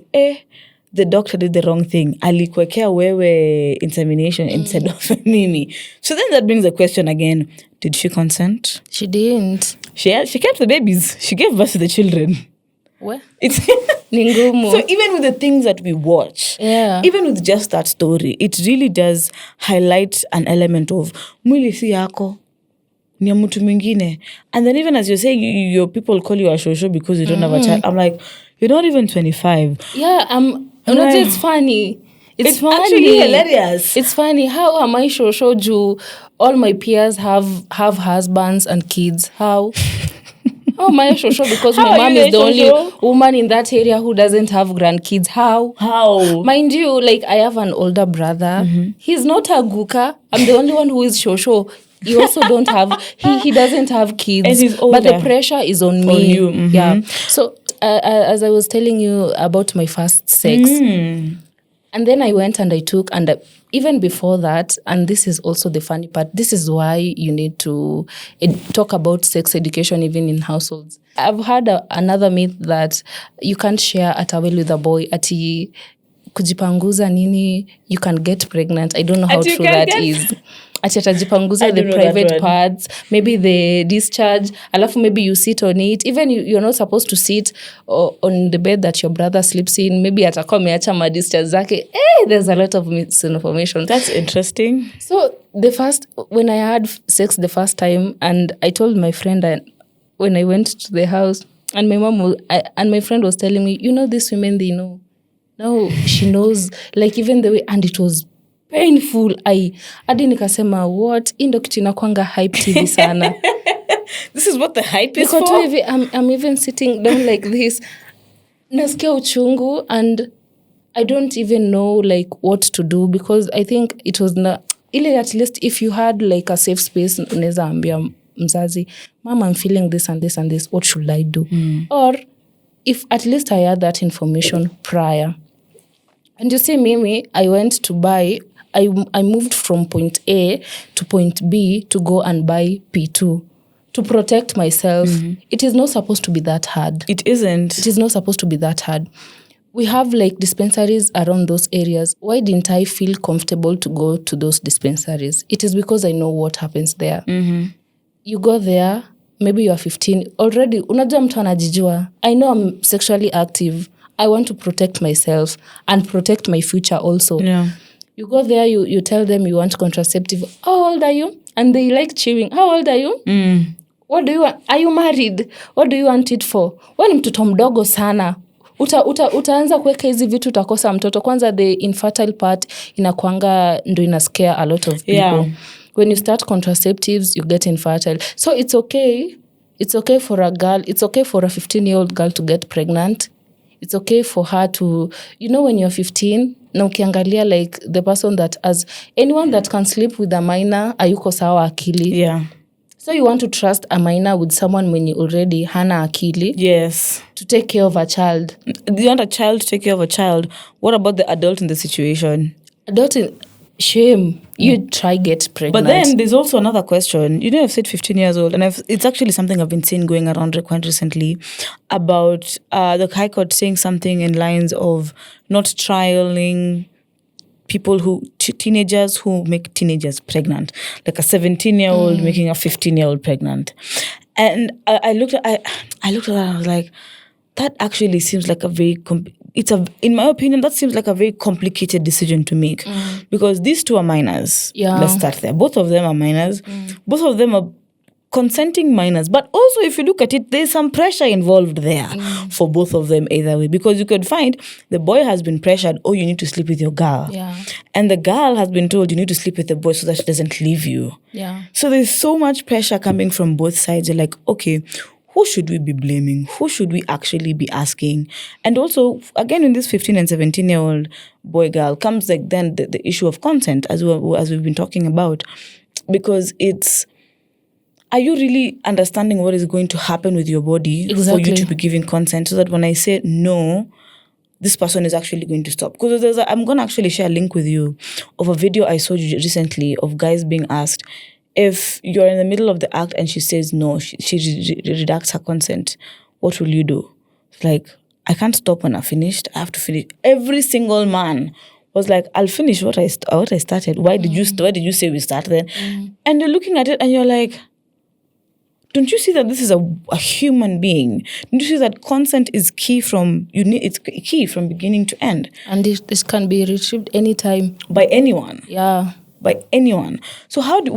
the doctor did the wrong thing. Alikuwekea wewe insemination instead of Mimi. So then that brings the question again. Did she consent? She didn't. She kept the babies. She gave birth to the children. What? It's Ningumu. So even with the things that we watch, even with just that story, it really does highlight an element of mwili si yako, ni ya mtu mwingine. And then even as you're saying, your people call you a shosho because you don't have a child. I'm like, you're not even 25. Yeah, it's funny. It's funny. Actually hilarious. It's funny. How am I shosho? All my peers have husbands and kids. How? How am I shosho? Because my mom is the only woman in that area who doesn't have grandkids. How? Mind you, like, I have an older brother. He's not a guka. I'm the only one who is shosho. He also don't have, he doesn't have kids. And he's older. But the pressure is on me. On you. Yeah. So, as I was telling you about my first sex, and then I went and I took, and even before that, and this is also the funny part, this is why you need to talk about sex education even in households. I've heard another myth that you can't share a towel with a boy. Ati kujipanguza nini, you can get pregnant. I don't know how true that is. Ati atajipanguza the private parts, maybe the discharge, alafu maybe you sit on it. Even you're not supposed to sit on the bed that your brother sleeps in. Maybe atakuwa ameacha ma discharge zake. There's a lot of misinformation. That's interesting. So when I had sex the first time, and I told my friend when I went to the house, and my mom and my friend was telling me, these women, they know. Now she knows, like, even the way, and it was painful. Hadi nikasema, what? Indo kitu inakuanga hype TV sana. This is what the hype is Because for. I'm even sitting down like this. Nasikia uchungu and I don't even know like what to do because I think it was not ile at least if you had like a safe space unaweza ambia mzazi, Mom, I'm feeling this and this and this, what should I do? Or if at least I had that information prior. And you see, Mimi, I went to buy, I moved from point A to point B to go and buy P2 to protect myself. It is not supposed to be that hard. It isn't. It is not supposed to be that hard. We have like dispensaries around those areas. Why didn't I feel comfortable to go to those dispensaries? It is because I know what happens there. You go there, maybe you are 15. Already, unajua mtu anajijua. I know I'm sexually active. I want to protect myself and protect my future also. Yeah. You go there, you tell them you want contraceptive. How old are you? And they like chewing. How old are you? What do you want? Are you married? What do you want it for? Wewe ni mtoto mdogo sana. Utaanza kuweka hizi vitu utakosa mtoto. Kwanza the infertile part inakuanga ndo ina scare a lot of people. Yeah. When you start contraceptives, you get infertile. So it's okay. It's okay for a girl. It's okay for a 15-year-old girl to get pregnant. It's okay for her to, when you're 15, na ukiangalia like the person that as anyone that can sleep with a minor, ayuko sawa akili. Yeah. So you want to trust a minor with someone when you already hana akili? Yes. To take care of a child. You want a child to take care of a child. What about the adult in the situation? Adult in shame. You try get pregnant. But then there's also another question. I've said 15 years old, and it's actually something I've been seeing going around quite recently about the High Court saying something in lines of not trialing people teenagers who make teenagers pregnant, like a 17-year-old making a 15-year-old pregnant. And I looked at that and I was like, that actually seems like a very in my opinion, that seems like a very complicated decision to make because these two are minors. Yeah. Let's start there. Both of them are minors. Both of them are consenting minors. But also, if you look at it, there's some pressure involved there for both of them either way. Because you could find the boy has been pressured, you need to sleep with your girl. Yeah. And the girl has been told, you need to sleep with the boy so that she doesn't leave you. Yeah. So there's so much pressure coming from both sides. You're like, okay, who should we be blaming? Who should we actually be asking? And also, again, in this 15 and 17-year-old boy-girl comes like then the issue of consent, as we've been talking about. Because are you really understanding what is going to happen with your body for you to be giving consent so that when I say no, this person is actually going to stop? Because I'm going to actually share a link with you of a video I saw recently of guys being asked, if you're in the middle of the act and she says no, she redacts her consent, what will you do? It's like, I can't stop when I finished. I have to finish. Every single man was like, I'll finish what I started. Why did you say we started? And you're looking at it and you're like, don't you see that this is a human being? Don't you see that consent is key it's key from beginning to end? And this can be retrieved anytime. By anyone. Yeah. By anyone. So how do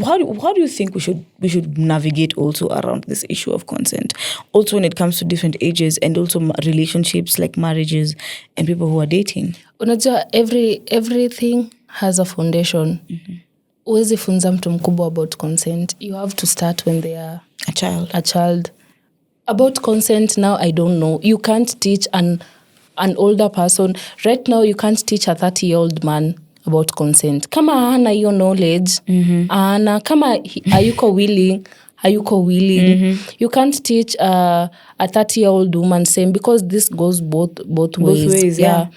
you think we should navigate also around this issue of consent? Also when it comes to different ages and also relationships like marriages and people who are dating. Unajua everything has a foundation. Uwezi funza mtu mkubwa about consent. You have to start when they are a child. About consent now, I don't know. You can't teach an older person. Right now, you can't teach a 30-year-old man about consent. Kama hana hiyo knowledge, kama hayuko willing. You can't teach a 30-year-old woman same, because this goes both ways. Yeah.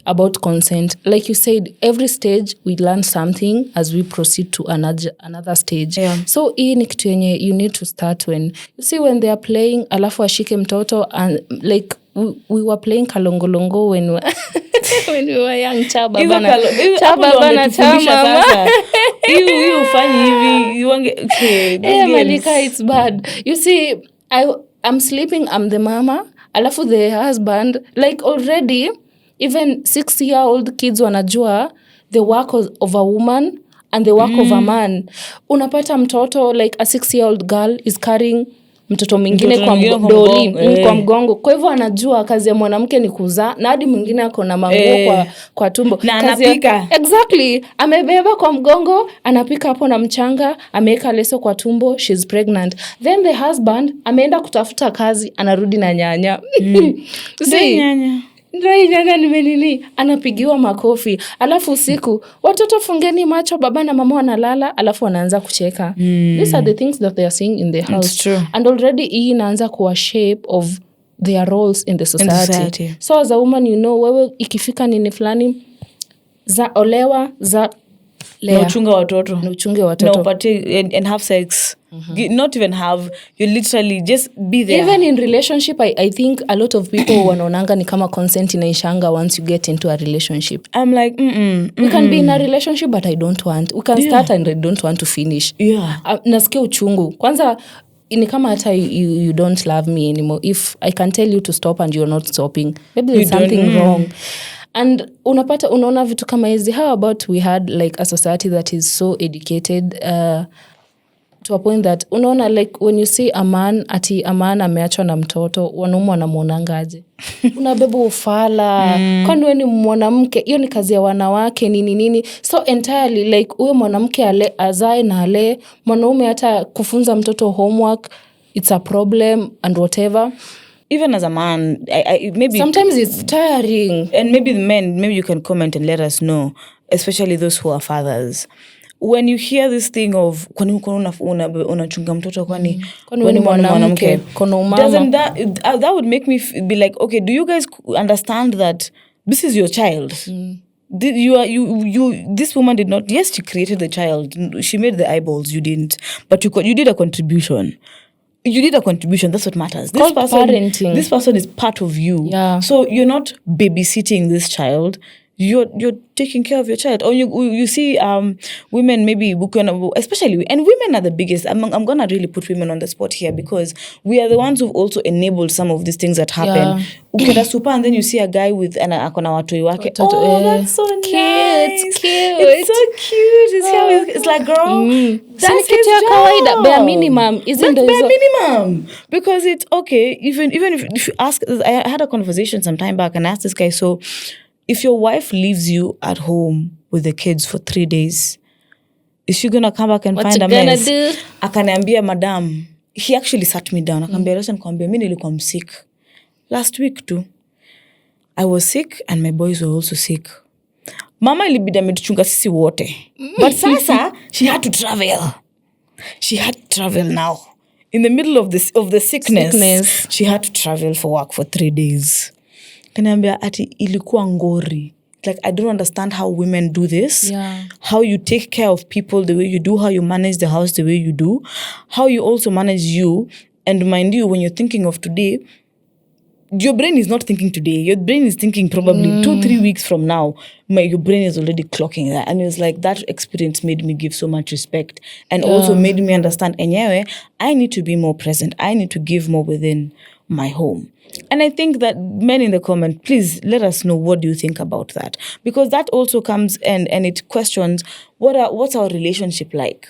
About consent. Like you said, every stage we learn something as we proceed to another stage. Yeah. So hii ni kitu yenye you need to start when they are playing, alafu ashike mtoto, and like we were playing kalongolongo when we were young. Chaba bana chama. You funny hivi. You want Malika, it's bad. You see, I'm sleeping, I'm the mama, alafu the husband, like already. Even 6-year-old kids wanajua the work of a woman and the work of a man. Unapata mtoto, like a 6-year-old girl is carrying mtoto mwingine kwa mgongo. Kwa hivyo anajua kazi ya mwanamke ni kuzaa, na hadi mwingine ako na manguo kwa tumbo na anapika. Exactly, amebeba kwa mgongo, anapika hapo na mchanga, ameweka leso kwa tumbo, she's pregnant. Then the husband ameenda kutafuta kazi, anarudi na nyanya. Nyanya nimenini, anapigiwa makofi. Alafu usiku watoto fungeni macho, baba na mama wanalala, alafu wanaanza kucheka. These are the things that they are seeing in the house. It's true. And already hii inaanza kuwa shape of their roles in the society. So as a woman, you know, wewe ikifika nini fulani, za olewa, za lea, na uchunge watoto, na upatie and have sex. Not even have, you literally just be there. Even in relationship, I think a lot of people wanaonanga ni kama consent inaishanga once you get into a relationship. I'm like, we can be in a relationship but I don't want. We can start and I don't want to finish. Nasikia uchungu. Kwanza ni kama hata you don't love me anymore. If I can tell you to stop and you're not stopping, maybe there's something wrong. And unaona vitu kama hizi. How about we had like a society that is so educated to a point that unaona like when you see a man ameachwa na mtoto, wanaume wanamuonangaje? Unabeba ufala. Kwani wewe ni mwanamke? Hiyo ni kazi ya wanawake nini. So entirely like huyo mwanamke azae na ale, mwanaume hata kufunza mtoto homework, it's a problem and whatever. Even as a man, I maybe sometimes it's tiring. And maybe the men, maybe you can comment and let us know, especially those who are fathers. When you hear this thing of kwani unachunga mtoto kwani mwanamke, doesn't that would make me be like, okay, do you guys understand that this is your child? This woman did not, yes, she created the child, she made the eyeballs, you didn't, but you did a contribution. That's what matters. This person is part of you. So you're not babysitting this child, you're taking care of your child. Or you see women, maybe especially, and women are the biggest. I'm gonna really put women on the spot here because we are the ones who've also enabled some of these things that happen. Ukenda super and then you see a guy with akona watoi wake. Oh, that's so cute. Nice. It's cute. It's so cute. It's like, girl, that's his job. Bare minimum. Isn't bare minimum. Because it's okay. Even if you ask, I had a conversation some time back and I asked this guy, so if your wife leaves you at home with the kids for 3 days, is she gonna come back and find a mess? Akaniambia, madam, he actually sat me down. Akaniambia, mimi nilikuwa sick last week too. I was sick and my boys were also sick. Mama ilibidi ametuchunga sisi wote. But sasa she had to travel. She had to travel now. In the middle of the sickness, she had to travel for work for 3 days. Kaniambia ati ilikuwa ngori. Like, I don't understand how women do this. How you take care of people the way you do, how you manage the house the way you do, how you also manage you. And mind you, when you're thinking of today, your brain is not thinking today. Your brain is thinking probably 2-3 weeks from now. Your brain is already clocking that. And it was like, that experience made me give so much respect and also made me understand, anyway, I need to be more present. I need to give more within my home. And I think that men in the comment, please let us know, what do you think about that? Because that also comes and it questions, what's our relationship like?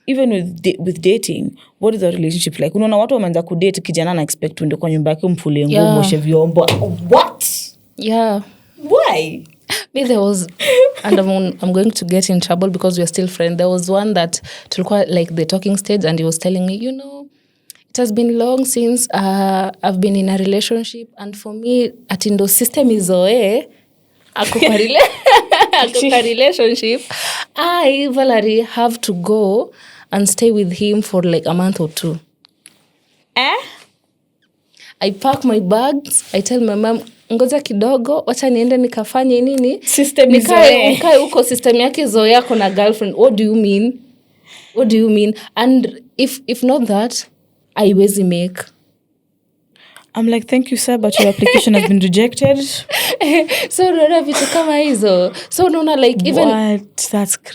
Even with dating, what is our relationship like? Unaona watu wameanza kudate, kijana na expect uende kwa nyumba yake mfulie nguo, moshe vyombo. What? Yeah. Why? There was, and I'm going to get in trouble because we're still friends. There was one that tulikuwa like the talking stage and he was telling me, you know, it has been long since I've been in a relationship, and for me, atindo system izoe ako kwa relationship, I, Vallary, have to go and stay with him for like a month or 2. I pack my bags, I tell my mom, ngoja kidogo, wacha niende nikafanye nini? System izoe. Nikae huko, system yake zoe yako na girlfriend. What do you mean? And if not that, haiwezi make. I'm like, thank you sir, but your application has been rejected. So unaona vitu kama hizo. So unaona like even what?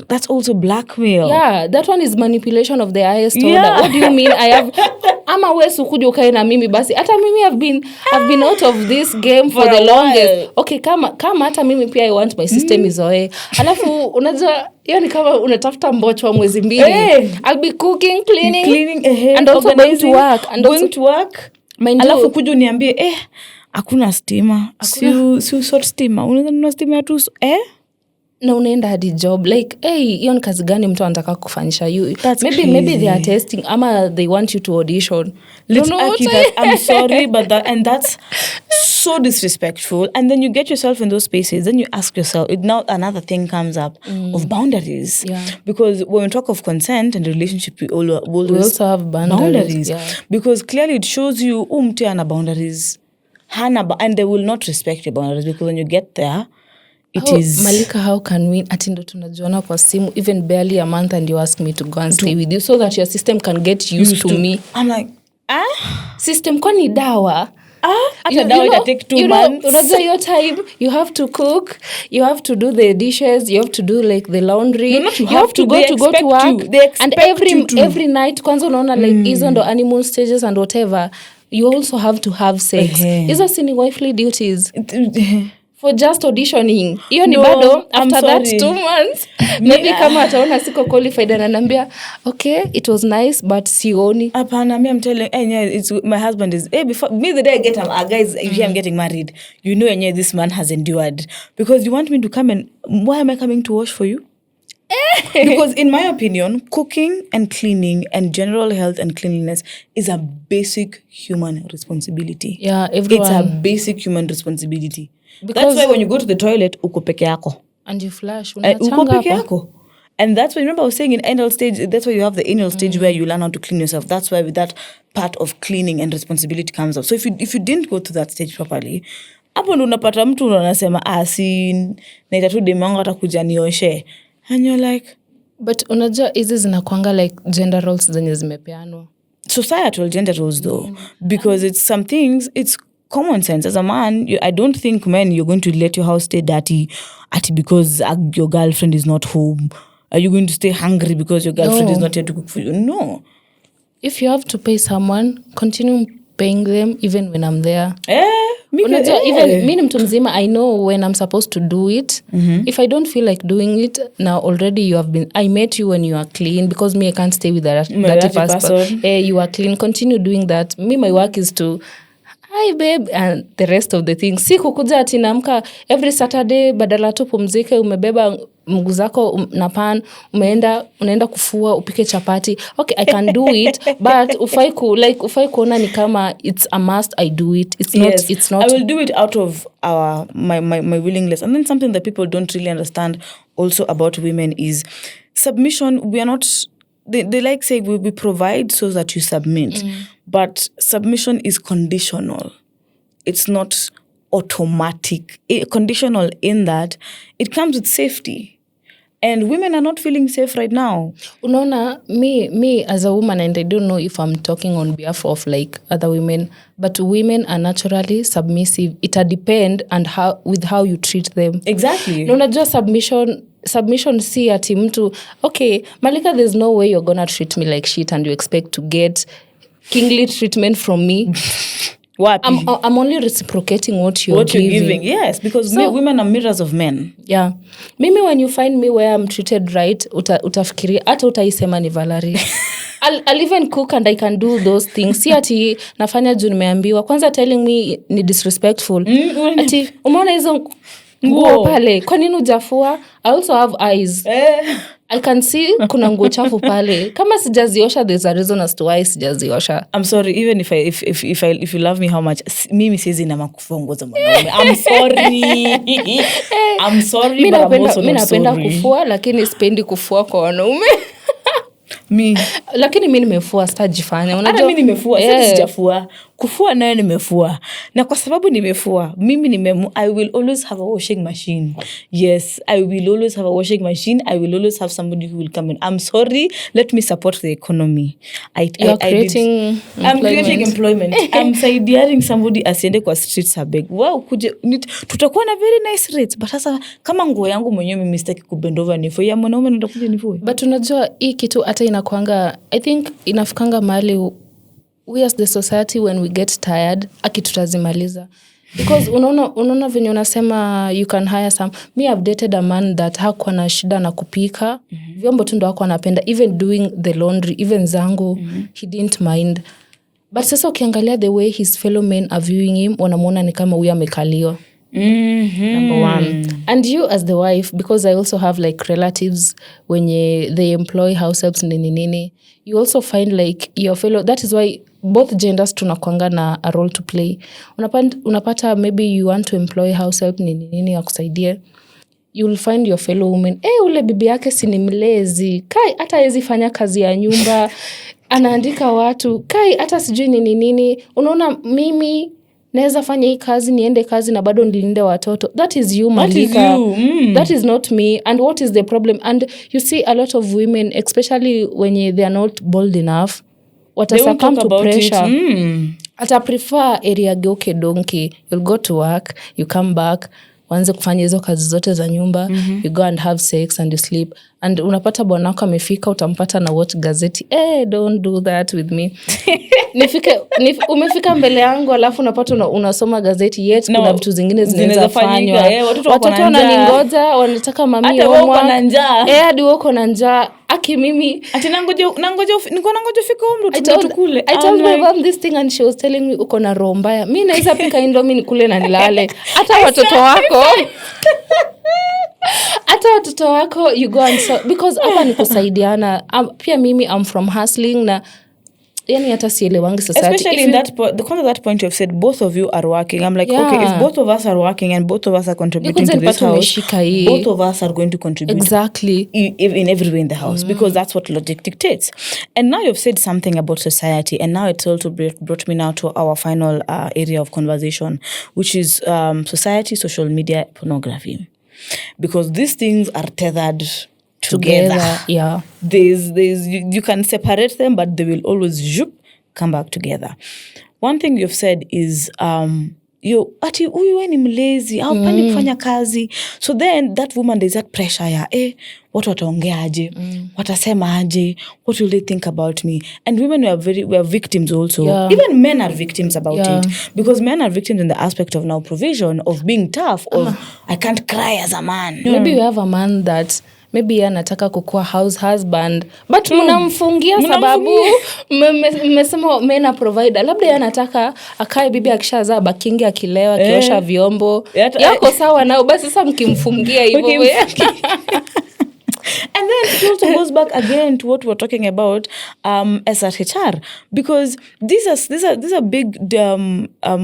That's also blackmail. Yeah, that one is manipulation of the highest order. What do you mean I have ama wewe sukuja ukae na mimi basi hata mimi have been out of this game for the longest. Okay, kama hata mimi pia I want my system izoe. Alafu unajua hiyo ni kama unatafuta mbocho wa mwezi mbili. I'll be cooking, cleaning and also going to work. Alafu kuja uniambie hakuna stima. Si sort stima. Unaweza stima tu na unaenda hadi job like hiyo ni kazi gani mtu anataka kufanyisha you? Maybe they are testing ama they want you to audition. I'm sorry but that's so disrespectful. And then you get yourself in those spaces, then you ask yourself, now another thing comes up of boundaries. Because when we talk of consent and relationship, we also have boundaries. Because clearly it shows you mtu ana boundaries and they will not respect your boundaries, because when you get there Malika, how can we atindo tunajuana kwa simu even barely a month and you ask me to go and stay with you so that your system can get used to me? I'm like, system kwani dawa? Dawa ita take 2 months. Unajua your time, you have to cook, you have to do the dishes, you have to do like the laundry, you have to go to work. And every night kwanza unaona like hizo ndo honeymoon stages and whatever, you also have to have sex. Hizo si ni wifely duties. For just auditioning. Hiyo ni bado after that 2 months. Maybe kama ataona siko qualified ananiambia, okay, it was nice but sioni. Apana, I'm telling my husband is before me the day I get guys I'm getting married. You know this man has endured, because you want me to come and why am I coming to wash for you? Because in my opinion, cooking and cleaning and general health and cleanliness is a basic human responsibility. Yeah, everyone. It's a basic human responsibility. Because that's why when you go to the toilet, uko peke yako. And you flush. Uko peke yako. And that's why, remember I was saying in anal stage, that's why you have the anal stage where you learn how to clean yourself. That's why with that part of cleaning and responsibility comes up. So if you didn't go to that stage properly, hapo ndo unapata mtu unasema naita tu demu wangu atakuja nioshe. And you're like, but unajua hizi zinakuanga like gender roles zenye zimepeanwa. Societal gender roles though. Because it's some things, it's common sense. As a man, I don't think, man, you're going to let your house stay dirty because your girlfriend is not home. Are you going to stay hungry because your girlfriend is not here to cook for you? No. If you have to pay someone, continue paying them even when I'm there. Even me ni mtu mzima, I know when I'm supposed to do it. If I don't feel like doing it, now already I met you when you are clean, because me I can't stay with that person. You are clean, continue doing that. Me, my work is to hi babe and the rest of the things. Si kukuja ati naamka every Saturday badala tu pumzike umebeba mguu zako na pan unaenda kufua upike chapati. Okay, I can do it but ufai kuona ni kama it's a must I do it. It's not. I will do it out of my willingness. And then something that people don't really understand also about women is submission. We are not, they like say we provide so that you submit. But submission is conditional. It's not automatic. Conditional in that it comes with safety. And women are not feeling safe right now. Unaona, me as a woman, and I don't know if I'm talking on behalf of like other women, but women are naturally submissive. It depends on how you treat them. Exactly. Unajua submission si ati mtu, okay, Malika, there's no way you're gonna treat me like shit and you expect to get kingly treatment from me. I'm only reciprocating what you're giving. Yes, because women are mirrors of men. Yeah. Mimi, when you find me where I'm treated right, utafikiria hata utaisema ni Vallary. I'll even cook and I can do those things. Si ati nafanya juu nimeambiwa. Kwanza telling me ni disrespectful. Ati umeona hizo nguo pale, kwa nini hujafua? I also have eyes. I can see kuna nguo chafu pale. Kama sijaziosha, there's a reason as to why sijaziosha. I'm sorry, even if you love me how much, mimi siwezi na makufua nguo za mwanaume. I'm sorry, but I'm also not sorry. Mimi napenda kufua, lakini sipendi kufua kwa wanaume. Mi. Lakini mi nimefua sitajifanya. Hata mi nimefua, sijafua. Kufua nayo nimefua. Na kwa sababu nimefua, I will always have a washing machine. Yes, I will always have a washing machine. I will always have somebody who will come in. I'm sorry, let me support the economy. I'm creating employment. I'm saidiaring somebody asiende kwa streets abeg. Wow, tutakuwa na very nice rates. But sasa kama nguo yangu mwenyewe mimi sitaki kubendova nifue, ya mwanaume nitakuja nifue. But unajua hii kitu hata inakuanga, I think inafikanga mahali we as the society when we get tired tutazimaliza. Because unaona venye unasema you can hire some. Me I've dated a man that hakuwa na shida na kupika. Vyombo tu ndo hakuwa anapenda, even doing the laundry, even zangu, he didn't mind. But sasa ukiangalia the way his fellow men are viewing him, wanamuona ni kama huyu amekaliwa. Number one. And you as the wife, because I also have like relatives when they employ house helps nini, you also find like your fellow, that is why both genders tunakuanga na a role to play. Unapata maybe you want to employ house help nini akusaidie. You will find your fellow women, ule bibi yake si ni mlezi, kai hata hawezi fanya kazi ya nyumba, anaandika watu, kai hata sijui nini. Unaona mimi naweza fanya hii kazi, niende kazi na bado nilinde watoto. That is you, Malika. That is not me. And what is the problem? And you see a lot of women, especially when they are not bold enough, watasuccumb to pressure. Ata prefer area geuke donki. You'll go to work, you come back, wanze kufanya hizo kazi zote za nyumba, you go and have sex and you sleep. And unapata bwanako amefika, utampata na watch gazeti. Don't do that with me. Umefika mbele yangu alafu unapata unasoma gazeti, yet kuna vitu zingine zinaweza fanywa. Watoto wananingoja, wanataka mami hata wako na njaa. Hadi wako na njaa. Aki mimi ati nangoja fika umru tukule. I told my mom this thing and she was telling me uko na roho mbaya. Mimi naweza pika indomie nikule na nilale. Hata watoto wako you go and so, because hapa ni kusaidiana. Pia mimi I'm from hustling na yani hata sielewangi society. Especially in that point you've said both of you are working. I'm like, okay, if both of us are working and both of us are contributing to this house, both of us are going to contribute. Exactly. In every way in the house, because that's what logic dictates. And now you've said something about society, and now it's also brought me now to our final area of conversation, which is society, social media, pornography. Because these things are tethered together. Yeah. There's you can separate them, but they will always come back together. One thing you've said is ati huyu ni mlezi au pani kufanya kazi. So then that woman, there's that pressure ya watu wataongea aje, watasema aje, what will they think about me? And women we are victims also. Even men are victims about it, because men are victims in the aspect of now provision, of being tough, of I can't cry as a man. Maybe you have a man that maybe anataka kukua house husband, but mnamfungia sababu mmesema mena provider. Labda anataka akae bibi akishazaa bakingi akilewa akiosha vyombo. Yako sawa nao, basi sasa mkimfungia hivyo. And then it also goes back again to what we're talking about, SRHR, because these are big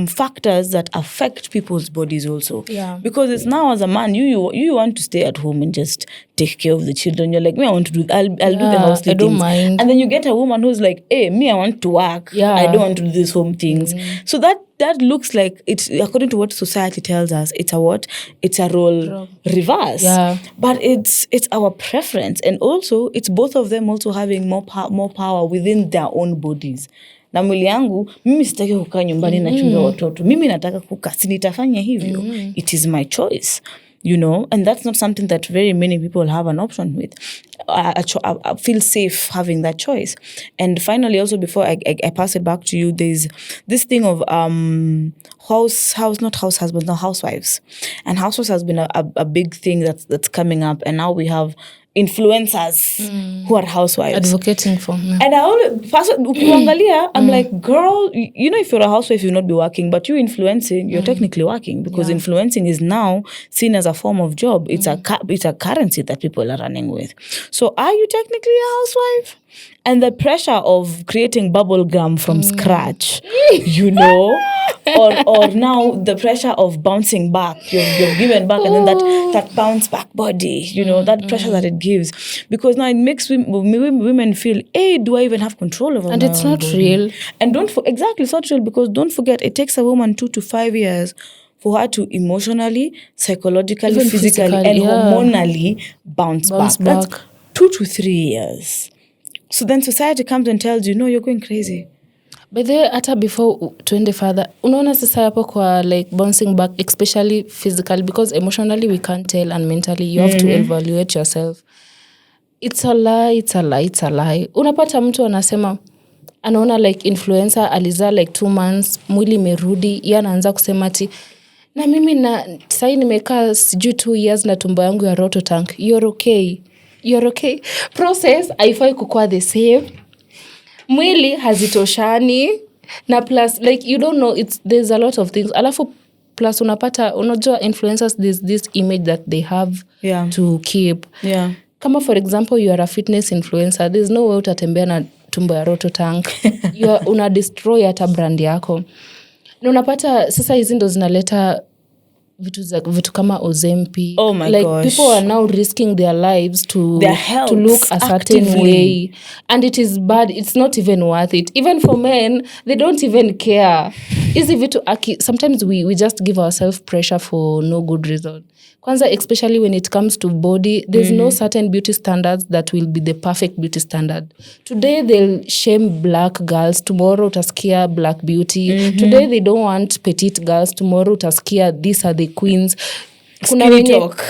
factors that affect people's bodies also. Yeah. Because it's now as a man, you want to stay at home and just take care of the children. You're like, me, I want to do. I'll do the house things. I don't mind. And then you get a woman who's like, me, I want to work. Yeah. I don't want to do these home things. So that looks like it's, according to what society tells us, it's a role reverse. Yeah. But it's our preference, and also it's both of them also having more power within their own bodies. Na mwili yangu mimi sitaki kukaa nyumbani na chunga watoto. Mimi nataka kukaa, si nitafanya hivyo. It is my choice. You know, and that's not something that very many people have an option with. I feel safe having that choice. And finally, also before I pass it back to you, there's this thing of housewives. And housewives has been a big thing that's coming up. And now we have influencers who are housewives advocating for. And I always ukiangalia, I'm like, girl, you know, if you're a housewife, you'll not be working, but you influencing, you're technically working, because influencing is now seen as a form of job. It's a currency that people are running with. So are you technically a housewife? And the pressure of creating bubble gum from scratch, you know, or now the pressure of bouncing back. You've given back, and then that bounce back body, that pressure that it gives. Because now it makes women feel, hey, do I even have control over And my it's own not body? real. And exactly, it's not real, because don't forget, it takes a woman 2 to 5 years for her to emotionally, psychologically, Even physically, physically, and yeah. hormonally bounce back. That's back. 2 to 3 years. So then society comes and tells you, no, you're going crazy. But there, hata before tuende further, unaona sasa hapo kwa like bouncing back, especially physically, because emotionally we can't tell, and mentally you have to evaluate yourself. It's a lie. Unapata mtu anasema, anaona like influencer alizaa like 2 months, mwili imerudi, yeye anaanza kusema ati, na mimi sasa nimekaa sijui 2 years na tumbo yangu ya roto tank. You're okay. Process haifai kukua the same. Mwili hazitoshani na plus like you don't know, there's a lot of things. Alafu plus unajua influencers, there's this image that they have to keep. Yeah. Kama for example you are a fitness influencer, there's no way utatembea na tumbo ya roto tank. Una destroy hata brand yako. Na unapata sasa hizi ndo zinaleta vitu kama Ozempi. Oh my like gosh. People are now risking their lives to look a certain actively. way, and it is bad. It's not even worth it. Even for men, they don't even care. Hizi vitu sometimes we just give ourselves pressure for no good reason. Kwanza, especially when it comes to body, there's no certain beauty standards that will be the perfect beauty standard. Today they'll shame black girls, tomorrow utaskia black beauty. Today they don't want petite girls, tomorrow utaskia these are the queens.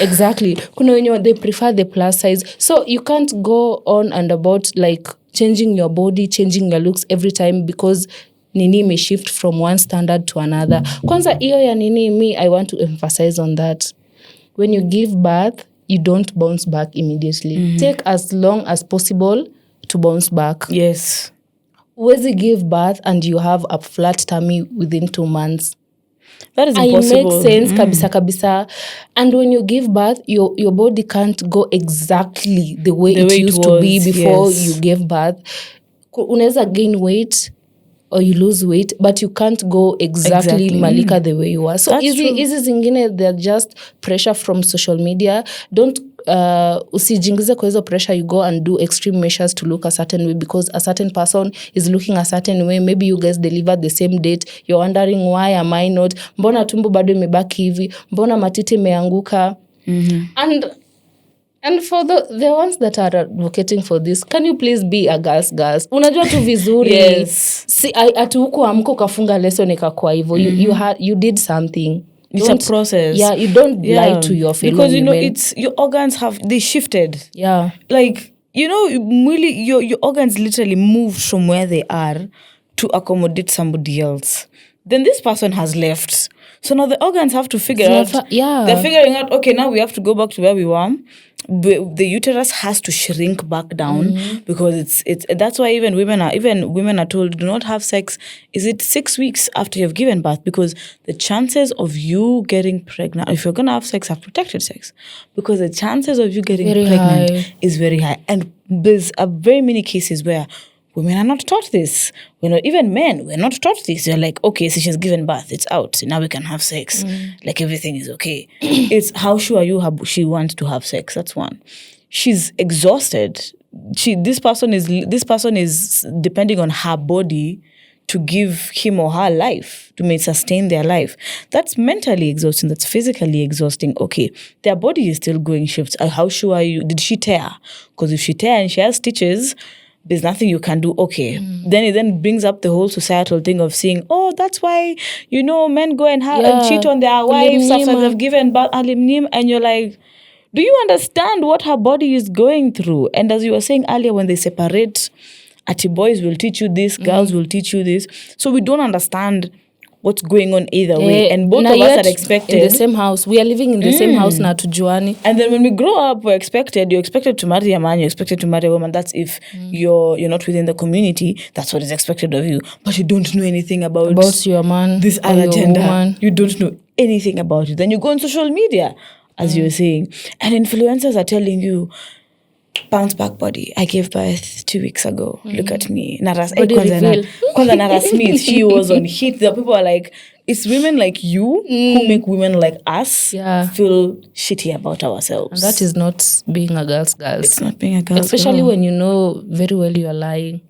Exactly. Kuna wenye they prefer the plus size. So you can't go on and about like changing your body, changing your looks every time because nini may shift from one standard to another. Kwanza iyo ya nini, I want to emphasize on that. When you give birth, you don't bounce back immediately. Take as long as possible to bounce back. Yes. Huwezi give birth and you have a flat tummy within 2 months. That is impossible. It makes sense, kabisa. And when you give birth, your body can't go exactly the way it used to be before you gave birth. Unaweza gain weight or you lose weight, but you can't go exactly malika the way you are. So easy zingine, they're just pressure from social media. Don't usijingize kwa hizo pressure. You go and do extreme measures to look a certain way because a certain person is looking a certain way. Maybe you guys delivered the same date. You're wondering, why am I not? Mbona tumbo bado imebaki hivi? Mbona matiti imeanguka? And for the ones that are advocating for this, can you please be a girls? Unajua tu vizuri. Yes. Si atu huko amko kafunga lesson ikakuwa hivyo. You did something. It's a process. Yeah, you don't lie to your fellow because women. It's your organs they shifted. Yeah. Like really your organs literally moved from where they are to accommodate somebody else. Then this person has left. So now the organs have to figure out. They're figuring out, okay, now we have to go back to where we were. The uterus has to shrink back down because it's that's why even women are told, do not have sex. Is it 6 weeks after you've given birth? Because the chances of you getting pregnant, if you're gonna have sex, have protected sex, because the chances of you getting pregnant is very high. And there's very many cases where women are not taught this. Even men, we're not taught this. You're like, okay, so she's given birth, it's out. So now we can have sex. Like everything is okay. It's how sure she wants to have sex. That's one. She's exhausted. This person is depending on her body to give him or her life, to sustain their life. That's mentally exhausting. That's physically exhausting. Okay, their body is still going shifts. How sure are you? Did she tear? Because if she tear and she has stitches, there's nothing you can do. Okay. Then it then brings up the whole societal thing of saying, oh, that's why, men go and cheat on their wives after they've given birth. And you're like, do you understand what her body is going through? And as you were saying earlier, when they separate, boys will teach you this, girls will teach you this. So we don't understand what's going on either way. And both of us are expected. In the same house. We are living in the same house na tujuani. And then when we grow up, you're expected to marry a man, you're expected to marry a woman. That's if you're not within the community, that's what is expected of you. But you don't know anything about your man, this other gender. Woman. You don't know anything about it. Then you go on social media, as you were saying, and influencers are telling you, bounce back body. I gave birth 2 weeks ago. Look at me. Body reveal. Kwanza Nara Smith, she was on hit. The people are like, it's women like you who make women like us feel shitty about ourselves. And that is not being a girl's girl. It's not being a girl's Especially girl. when you know very well you are lying.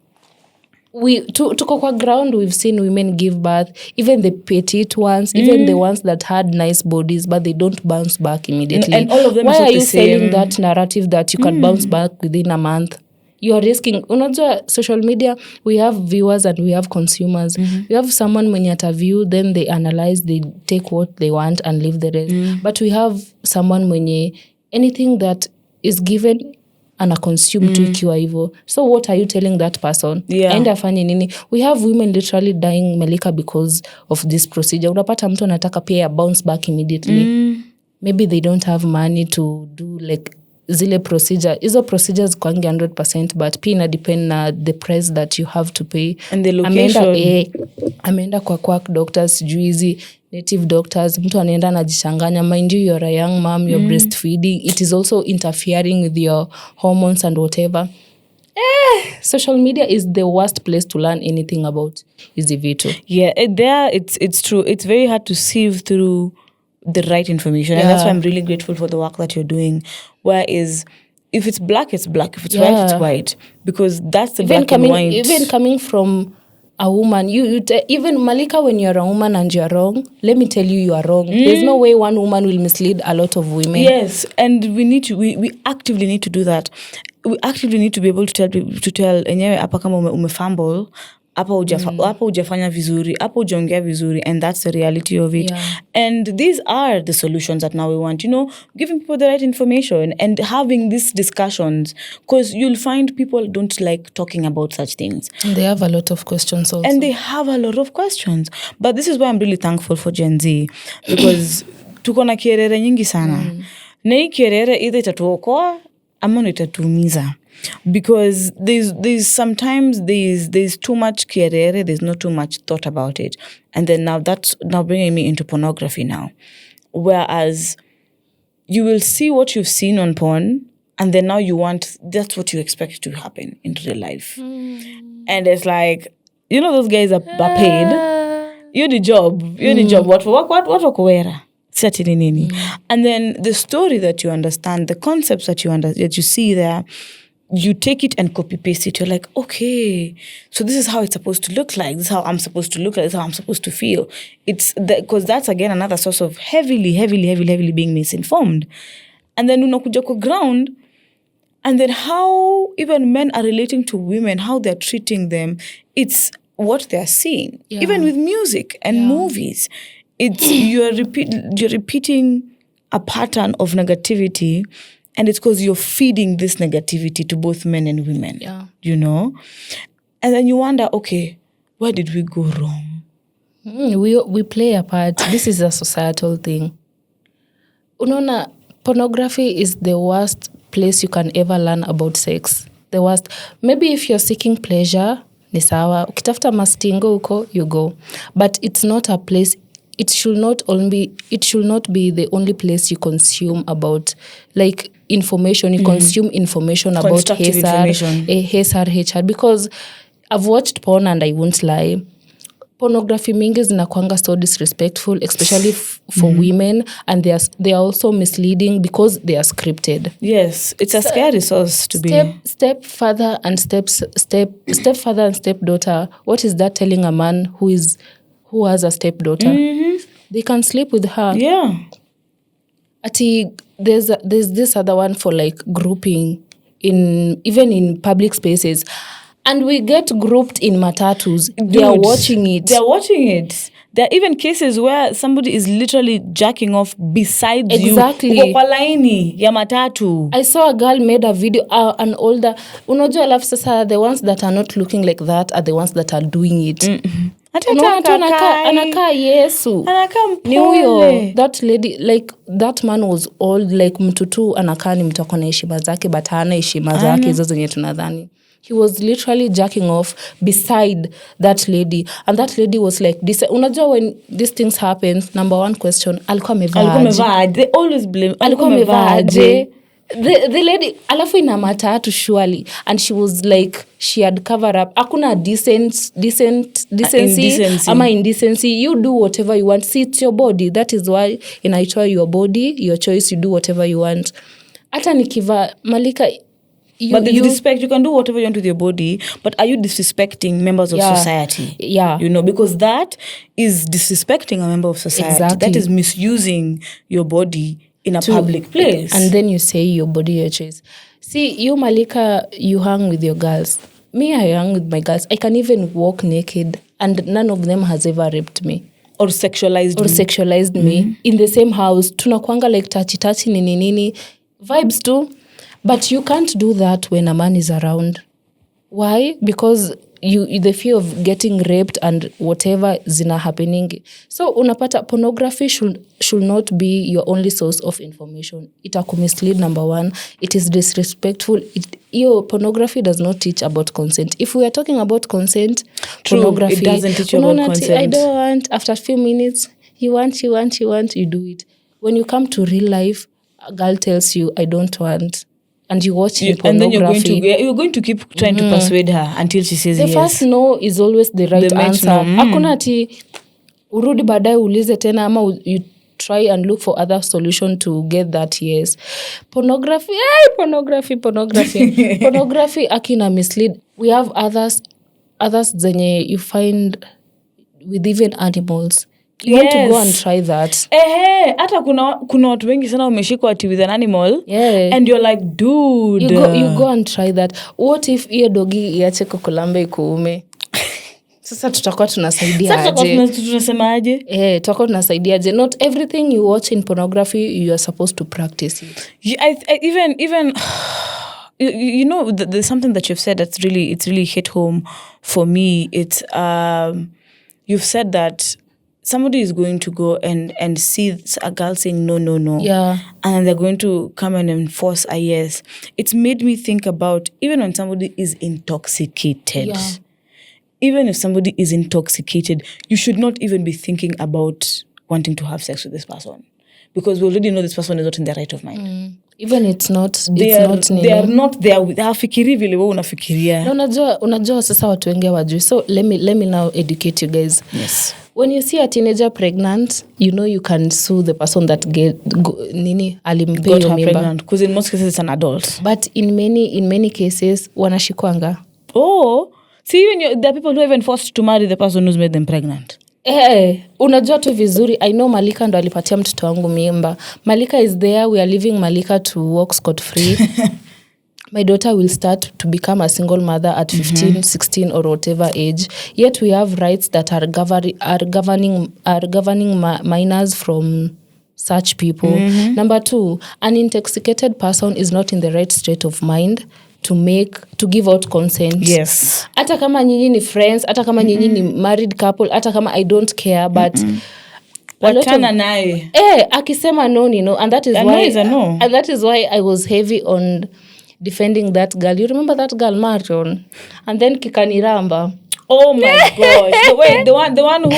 Tuko kwa ground, we've seen women give birth, even the petite ones, even the ones that had nice bodies, but they don't bounce back immediately. And all of them Why are are you the same. selling that narrative that you can bounce back within a month? You are risking. Unajua, social media, we have viewers and we have consumers. We have someone mwenye ataview, then they analyze, they take what they want and leave the rest. But we have someone mwenye anything that is given ana consume tu ikiwa hivyo. So what are you telling that person? Aenda afanye nini? We have women literally dying Malika because of this procedure. Unapata mtu anataka pia bounce back immediately. Maybe they don't have money to do like zile procedure. Hizo procedures kwangi 100%, but pia ina depend na the price that you have to pay. And the location. Ameenda kwa quack doctors, sijui hizi native doctors, mtu anaenda anajichanganya. Mind you, you're a young mom, you're breastfeeding. It is also interfering with your hormones and whatever. Social media is the worst place to learn anything about hizi vitu. Yeah, it's true. It's very hard to sieve through the right information. And that's why I'm really grateful for the work that you're doing. Whereas if it's black, it's black. If it's white, it's white. Because that's the black and white. Even coming from a woman, even Malika, when you're a woman and you're wrong, let me tell you are wrong. There's no way one woman will mislead a lot of women. Yes, and we actively need to do that. We actively need to be able to tell enyewe hapa kama umefumble, hapa hujafanya vizuri, hapa hujaongea vizuri, and that's the reality of it. And these are the solutions that now we want, giving people the right information and having these discussions, because you'll find people don't like talking about such things. And they have a lot of questions also. But this is why I'm really thankful for Gen Z, because tuko na kierere nyingi sana. Na hii kierere either itatuokoa ama itatuumiza. Because there's sometimes there's too much kierere, there's not too much thought about it. And then that's bringing me into pornography now. Whereas you will see what you've seen on porn, and then now that's what you expect to happen in real life. And it's like, those guys are paid. You're the job. What for work? What for kuwera? And then the story that you understand, the concepts that you see there, you take it and copy paste it. You're like, okay, so this is how it's supposed to look like. This is how I'm supposed to look like. This is how I'm supposed to feel. It's because that's again another source of heavily being misinformed. And then unakuja kwa ground, and then how even men are relating to women, how they're treating them. It's what they're seeing, even with music and movies. It's you're repeating a pattern of negativity, and it's because you're feeding this negativity to both men and women. And then you wonder, okay, where did we go wrong? We play a part. This is a societal thing. Unaona, pornography is the worst place you can ever learn about sex. The worst. Maybe if you're seeking pleasure, ni sawa. Ukitafuta mastingo uko, you go. But it's not a place. It should not be the only place you consume about like information. You consume information about SRHR, because I've watched porn and I won't lie. Pornography mingi zinakuanga so disrespectful, especially for women, and they are also misleading because they are scripted. Yes, it's a scary source to be. Stepfather and stepfather and stepdaughter. What is that telling a man who has a stepdaughter? They can sleep with her. Yeah. There's this other one for like grouping even in public spaces. And we get grouped in matatus. They are watching it. There are even cases where somebody is literally jacking off besides you. Uko kwa laini ya matatu. I saw a girl made a video, an older. Unajua alafu sasa the ones that are not looking like that are the ones that are doing it. Anakaa Yesu. Ni huyo. That lady, like that man was old, like mtu tu anakaa ni mtu akona heshima zake, but hana heshima zake hizo zenye tunadhani. He was literally jacking off beside that lady, and that lady was like this. Unajua when these things happen, number one question, alikuwa amevaa. They always blame alikuwa amevaa. the lady alafu ina matatu surely, and she was like she had covered up. Hakuna decency ama indecency. You do whatever you want. See, it's your body. That is why inaitwa your body, your choice. You do whatever you want. Hata nikiva Malika, but the disrespect, you can do whatever you want with your body, but are you disrespecting members of society? Yeah. You know, because that is disrespecting a member of society. Exactly. That is misusing your body in a public place. And then you say your body, your choice. See, you Malika, you hang with your girls. Me, I hang with my girls. I can even walk naked and none of them has ever raped me. Or sexualized me. In the same house. Tunakuanga like touchy nini. Vibes too. But you can't do that when a man is around. Why? Because the fear of getting raped and whatever zina happening. So unapata pornography should not be your only source of information. Itakumislead, number one. It is disrespectful. Your pornography does not teach about consent. If we are talking about consent, true, pornography, it doesn't teach you about consent. I don't want. After a few minutes, you want, you do it. When you come to real life, a girl tells you, I don't want. And you watch pornography. And then you're going to keep trying to persuade her until she says yes. The first no is always the right answer. Hakuna ati urudi baadaye ulize tena ama you try and look for other solution to get that yes. Pornography. Pornography akina mislead. We have others zenye you find with even animals. You want to go and try that. Hata kuna watu wengi sana wameshikwa ati with an animal. Yeah. And you're like, dude. You go and try that. What if hiyo dogi iache kukulambe ikuume? Sasa tutakuwa tunasaidia aje? Tunasema aje? Tutakuwa tunasaidia aje? Not everything you watch in pornography you are supposed to practice it. Even you know, there's something that you've said it's really hit home for me. It's you've said that somebody is going to go and see a girl saying no. Yeah. And they're going to come and enforce a yes. It's made me think about even when somebody is intoxicated. Yeah. Even if somebody is intoxicated, you should not even be thinking about wanting to have sex with this person. Because we already know this person is not in their right of mind. Even they are not there with hafikiri vile wewe unafikiria. Na unajua sasa watu wengi hawajui. So let me now educate you guys. Yes. When you see a teenager pregnant, you know you can sue the person that alimpea hiyo mimba. Because in most cases it's an adult. But in many cases wanashikwanga. Oh, see, there are people who are even forced to marry the person who's made them pregnant. Unajua tu vizuri. I know Malika ndo alipatia mtoto wangu mimba. Malika is there. We are leaving Malika to walk scot free. My daughter will start to become a single mother at 15, 16 or whatever age. Yet we have rights that are governing minors from such people. Number two, an intoxicated person is not in the right state of mind to give out consent. Yes. Hata kama nyinyi ni friends, hata kama nyinyi ni married couple, hata kama I don't care, but watana naye. Akisema no, and that is why no is a no. And that is why I was heavy on defending that girl. You remember that girl Marion? And then Kikaniramba. Oh my gosh. The one who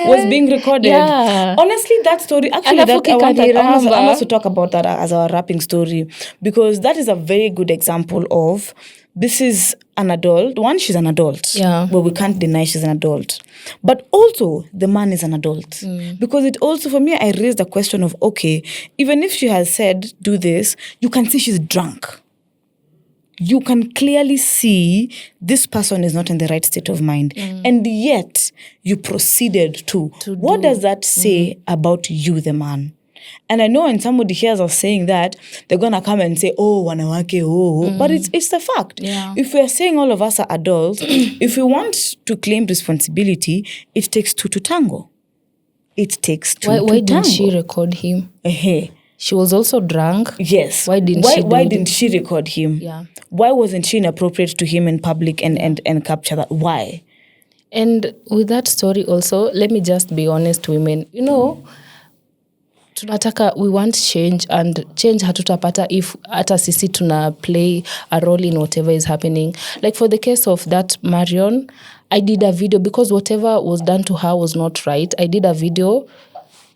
was being recorded. Yeah. Honestly, that story, actually, I must to talk about that as our wrapping story. Because that is a very good example of, this is an adult. One, she's an adult. Yeah. But we can't deny she's an adult. But also, the man is an adult. Because it also, for me, I raised the question of, okay, even if she has said, do this, you can see she's drunk. You can clearly see this person is not in the right state of mind. And yet, you proceeded to what does that say about you, the man? And I know when somebody hears us saying that, they're going to come and say, oh, wanawake, oh. But it's the fact. Yeah. If we're saying all of us are adults, if we want to claim responsibility, it takes two to tango. It takes two to tango. Why didn't she record him? She was also drunk. Yes. Why didn't she record him? Yeah. Why wasn't she inappropriate to him in public and capture that? Why? And with that story also, let me just be honest, women. You know, we want change, and change hatutapata if hata sisi tuna play a role in whatever is happening. Like for the case of that Marion, I did a video because whatever was done to her was not right. I did a video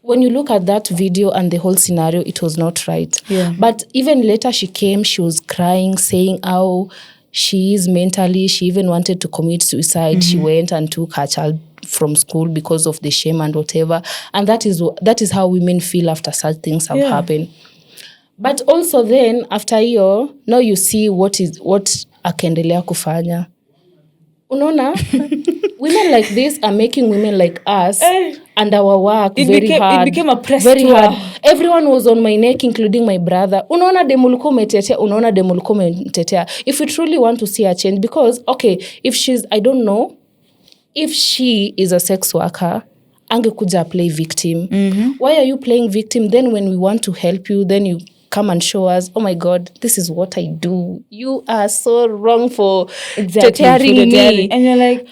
when you look at that video and the whole scenario, it was not right. Yeah. But even later she came, she was crying, saying how she is mentally, she even wanted to commit suicide. She went and took her child from school because of the shame and whatever. And that is how women feel after such things have happened. But also then after hiyo, now you see what akaendelea kufanya. Unaona? Women like this are making women like us and our work hard. It became a press very tour. hard. Everyone was on my neck, including my brother. Unaona demuluko umetetea, unaona demuluko umetetea. If we truly want to see a change, because, okay, I don't know, if she is a sex worker, angekuja play victim. Why are you playing victim? Then when we want to help you, then you come and show us, oh my God, this is what I do. You are so wrong for tetearing me. And you're like,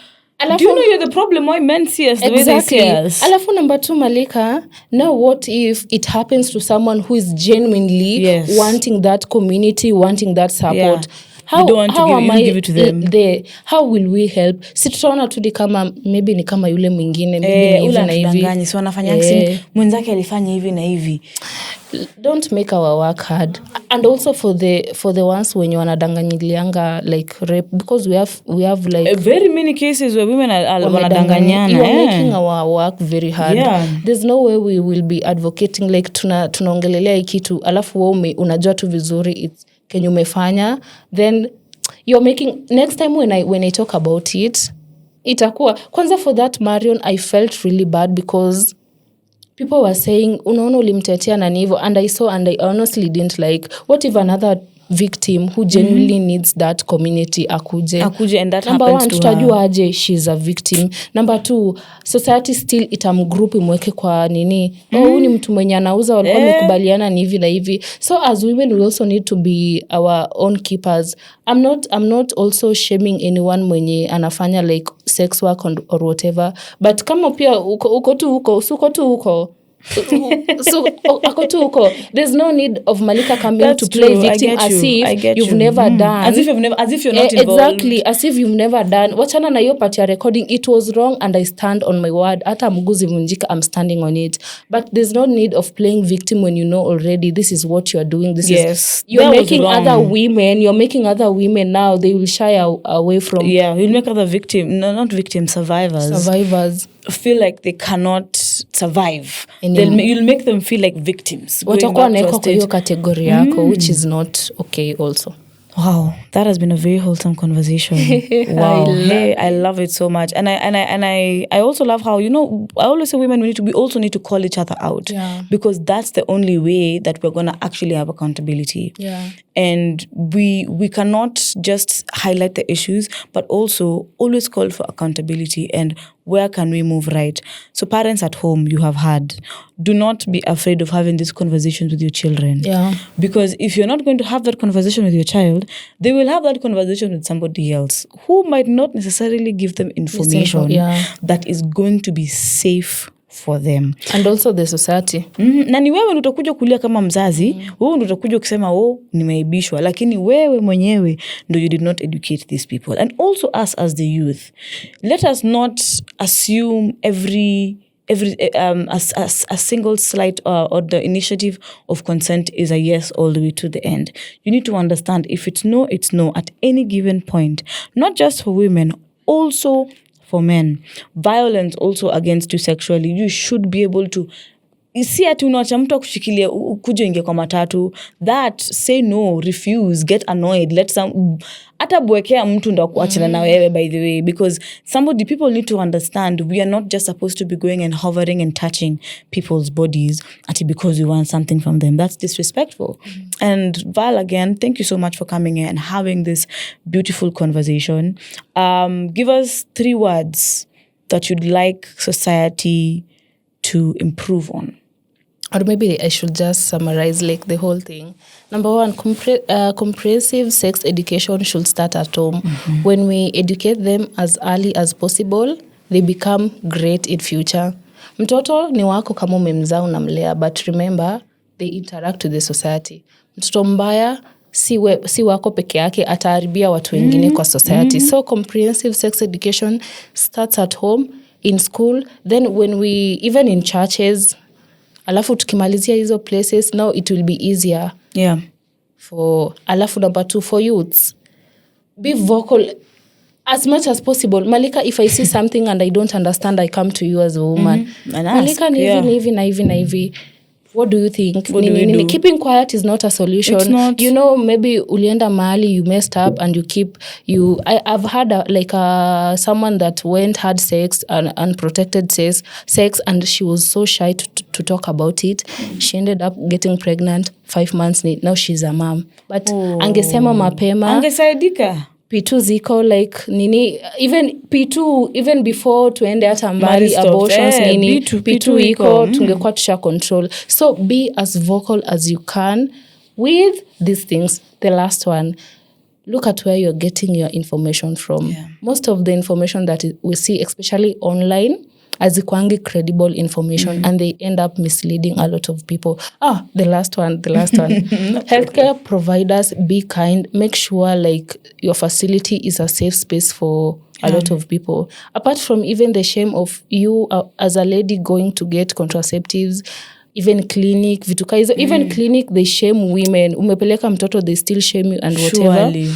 do you know you're the problem? Why men see us the way they see us? Alafu number 2, Malika, now what if it happens to someone who is genuinely wanting that community, wanting that support? Yeah. How am I give it to them? How will we help? Si tutaona tu maybe ni kama yule mwingine, maybe ule anadanganya, so anafanya mwenzake alifanya hivi na hivi. Don't make our work hard. And also for the ones when you wanadanganyilianga like rape, because we have like very many cases where women are wanadanganyana. You are making our work very hard. There's no way we will be advocating like tunaongelelea ikitu alafu wewe unajua tu vizuri it's kenye umefanya, then you're making next time when I talk about it itakuwa kwanza. For that Marion, I felt really bad because people were saying unaona ulimtetea na hivyo, and I honestly didn't like, what if another victim who genuinely needs that community akuje and that number happens 1, to tutajua aje she's a victim. Number 2, society still itamgroup imweke kwa nini, huyu ni mtu mwenye anauza, walikuwa wamekubaliana ni hivi na hivi. So as women we also need to be our own keepers. I'm not also shaming anyone mwenye anafanya like sex work or whatever, but kama pia uko tu huko so ako tu huko, there's no need of Malika coming to play victim as if you've never done, as if you're not involved. Exactly, as if you've never done. Wachana na hiyo part ya recording, it was wrong and I stand on my word. Hata mguzi vunjika, I'm standing on it. But there's no need of playing victim when you know already this is what you're doing. You're making other women now, they will shy away from. Yeah, you'll make other survivors feel like they cannot survive. You'll make them feel like victims. Watakuwa naiko kwa hiyo kategori yako, which is not okay also. Wow, that has been a very wholesome conversation. Wow, I love it so much, and I also love how, I always say women we also need to call each other out, because that's the only way that we're gonna actually have accountability. And we cannot just highlight the issues, but also always call for accountability and where can we move right. So parents at home, you have heard, do not be afraid of having these conversations with your children. Because if you're not going to have that conversation with your child, they will have that conversation with somebody else who might not necessarily give them information that is going to be safe for them. And also the society. Na ni wewe utakuja kulia kama mzazi, wewe utakuja kusema nimeibishwa, lakini wewe mwenyewe you did not educate these people. And also us as the youth, let us not assume a single slight or the initiative of consent is a yes all the way to the end. You need to understand, if it's no, it's no at any given point, not just for women, also for men. Violence also against you sexually, you should be able to isi ati unawacha mtu akushikilia kuja ingia kwa matatu, that say no, refuse, get annoyed, let some hata bwekea mtu ndo kuachana na wewe, by the way, because people need to understand we are not just supposed to be going and hovering and touching people's bodies ati because we want something from them. That's disrespectful. And Val, again, thank you so much for coming here and having this beautiful conversation. Give us 3 words that you'd like society to improve on. Or maybe I should just summarize like the whole thing. Number 1, comprehensive sex education should start at home. When we educate them as early as possible, they become great in future. Mtoto ni wako kama umemzaa unamlea, but remember, they interact with the society. Mtoto mbaya si wako peke yake, ataharibia watu wengine kwa society. So comprehensive sex education starts at home, in school, then when even in churches, alafu tukimalizia hizo places, now it will be easier. Yeah. For alafu number 2, for youths, be vocal as much as possible. Malika, if I see something and I don't understand, I come to you as a woman. And ask, Malika, na hivi. What do you think? What do we do? Keeping quiet is not a solution. It's not. You know, maybe ulienda mahali, you messed up, and I've had someone that had sex, and unprotected sex, and she was so shy to talk about it. She ended up getting pregnant 5 months. Now she's a mom. But angesema mapema. Angesaidika. P2 ziko even P2 even before tuende hata mbali abortions P2 iko tungekuwa tusha control. So be as vocal as you can with these things. The last one, look at where you're getting your information from. Yeah. Most of the information that we see, especially online, hazikuangi credible information, and they end up misleading a lot of people. The last one. Healthcare providers, be kind. Make sure your facility is a safe space for a lot of people. Apart from even the shame of you as a lady going to get contraceptives, even clinic, vituka hizo, even clinic, they shame women. Umepeleka mtoto, they still shame you and whatever. Surely.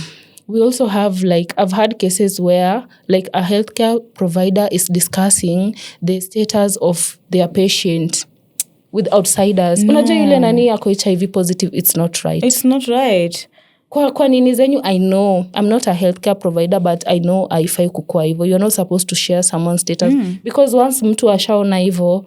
We also have I've had cases where a healthcare provider is discussing the status of their patient with outsiders. Unajua yule nani ako HIV positive, it's not right. It's not right. Kwa nini zenyu, I know I'm not a healthcare provider, but I know haifai kukua hivyo. You're not supposed to share someone's status because once mtu ashaona hivyo,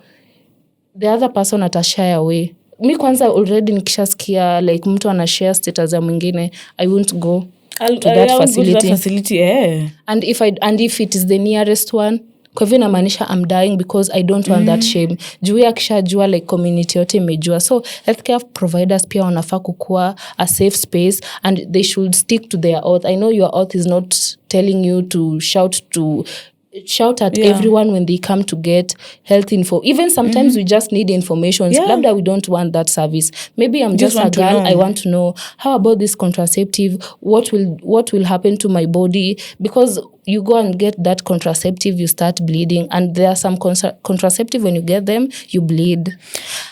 the other person atashare away. Mi kwanza already nikishasikia mtu anashare status ya mwingine, I won't go to that facility. Yeah. And if it is the nearest one, kwa hivyo inamaanisha I'm dying because I don't want that shame. Juu akishajua community yote imejua. So healthcare providers pia wanafaa kukua a safe space, and they should stick to their oath. I know your oath is not telling you to shout at everyone when they come to get health info. Even sometimes we just need information. Labda we don't want that service. Maybe I'm just a girl. I want to know, how about this contraceptive? What will happen to my body? Because you go and get that contraceptive, you start bleeding. And there are some contraceptive, when you get them, you bleed.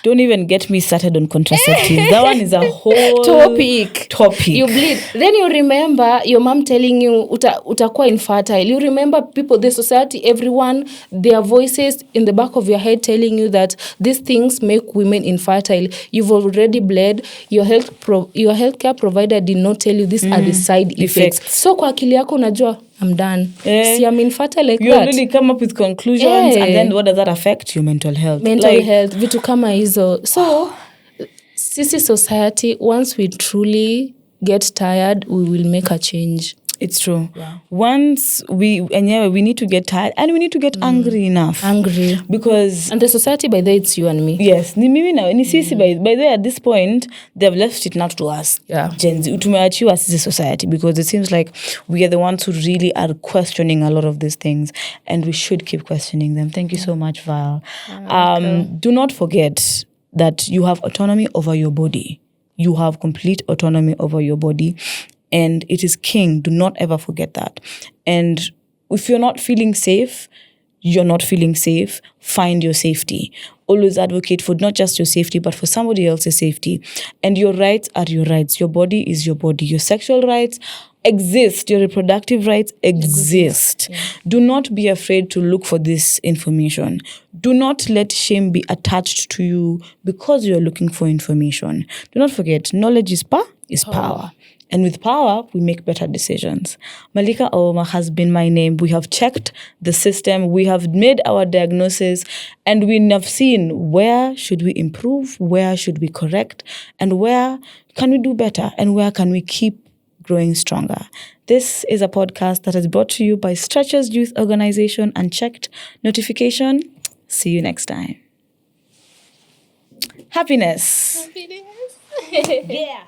Don't even get me started on contraceptives. That one is a whole topic. You bleed. Then you remember your mom telling you, utakuwa infertile. You remember people, the society, everyone, their voices in the back of your head telling you that these things make women infertile. You've already bled. Your healthcare provider did not tell you these are the side effects. So kwa akili yako unajua, I'm done. See, I'm infertile you that. already come up with conclusions, and then what does that affect? Your mental health. Health, vitu kama hizo. So, sisi society, once we truly get tired, we will make a change. It's true. Yeah. Once we need to get tired, and we need to get angry enough. Angry. Because... And the society, by the way, it's you and me. Yes. Ni mimi na ni sisi, by the way, at this point, they've left it now to us. Yeah. Gen Z. Tumeachiwa as a society, because it seems like we are the ones who really are questioning a lot of these things, and we should keep questioning them. Thank you so much, Val. Do not forget that you have autonomy over your body. You have complete autonomy over your body. And it is king. Do not ever forget that. And if you're not feeling safe, find your safety. Always advocate for not just your safety, but for somebody else's safety. And your rights are your rights. Your body is your body. Your sexual rights exist. Your reproductive rights exist. Yeah. Do not be afraid to look for this information. Do not let shame be attached to you because you're looking for information. Do not forget, knowledge is power. And with power, we make better decisions. Malika Aoma has been my name. We have checked the system. We have made our diagnosis. And we have seen where should we improve, where should we correct, and where can we do better, and where can we keep growing stronger. This is a podcast that is brought to you by Stretchers Youth Organization and Checked Notification. See you next time. Happiness. Yeah.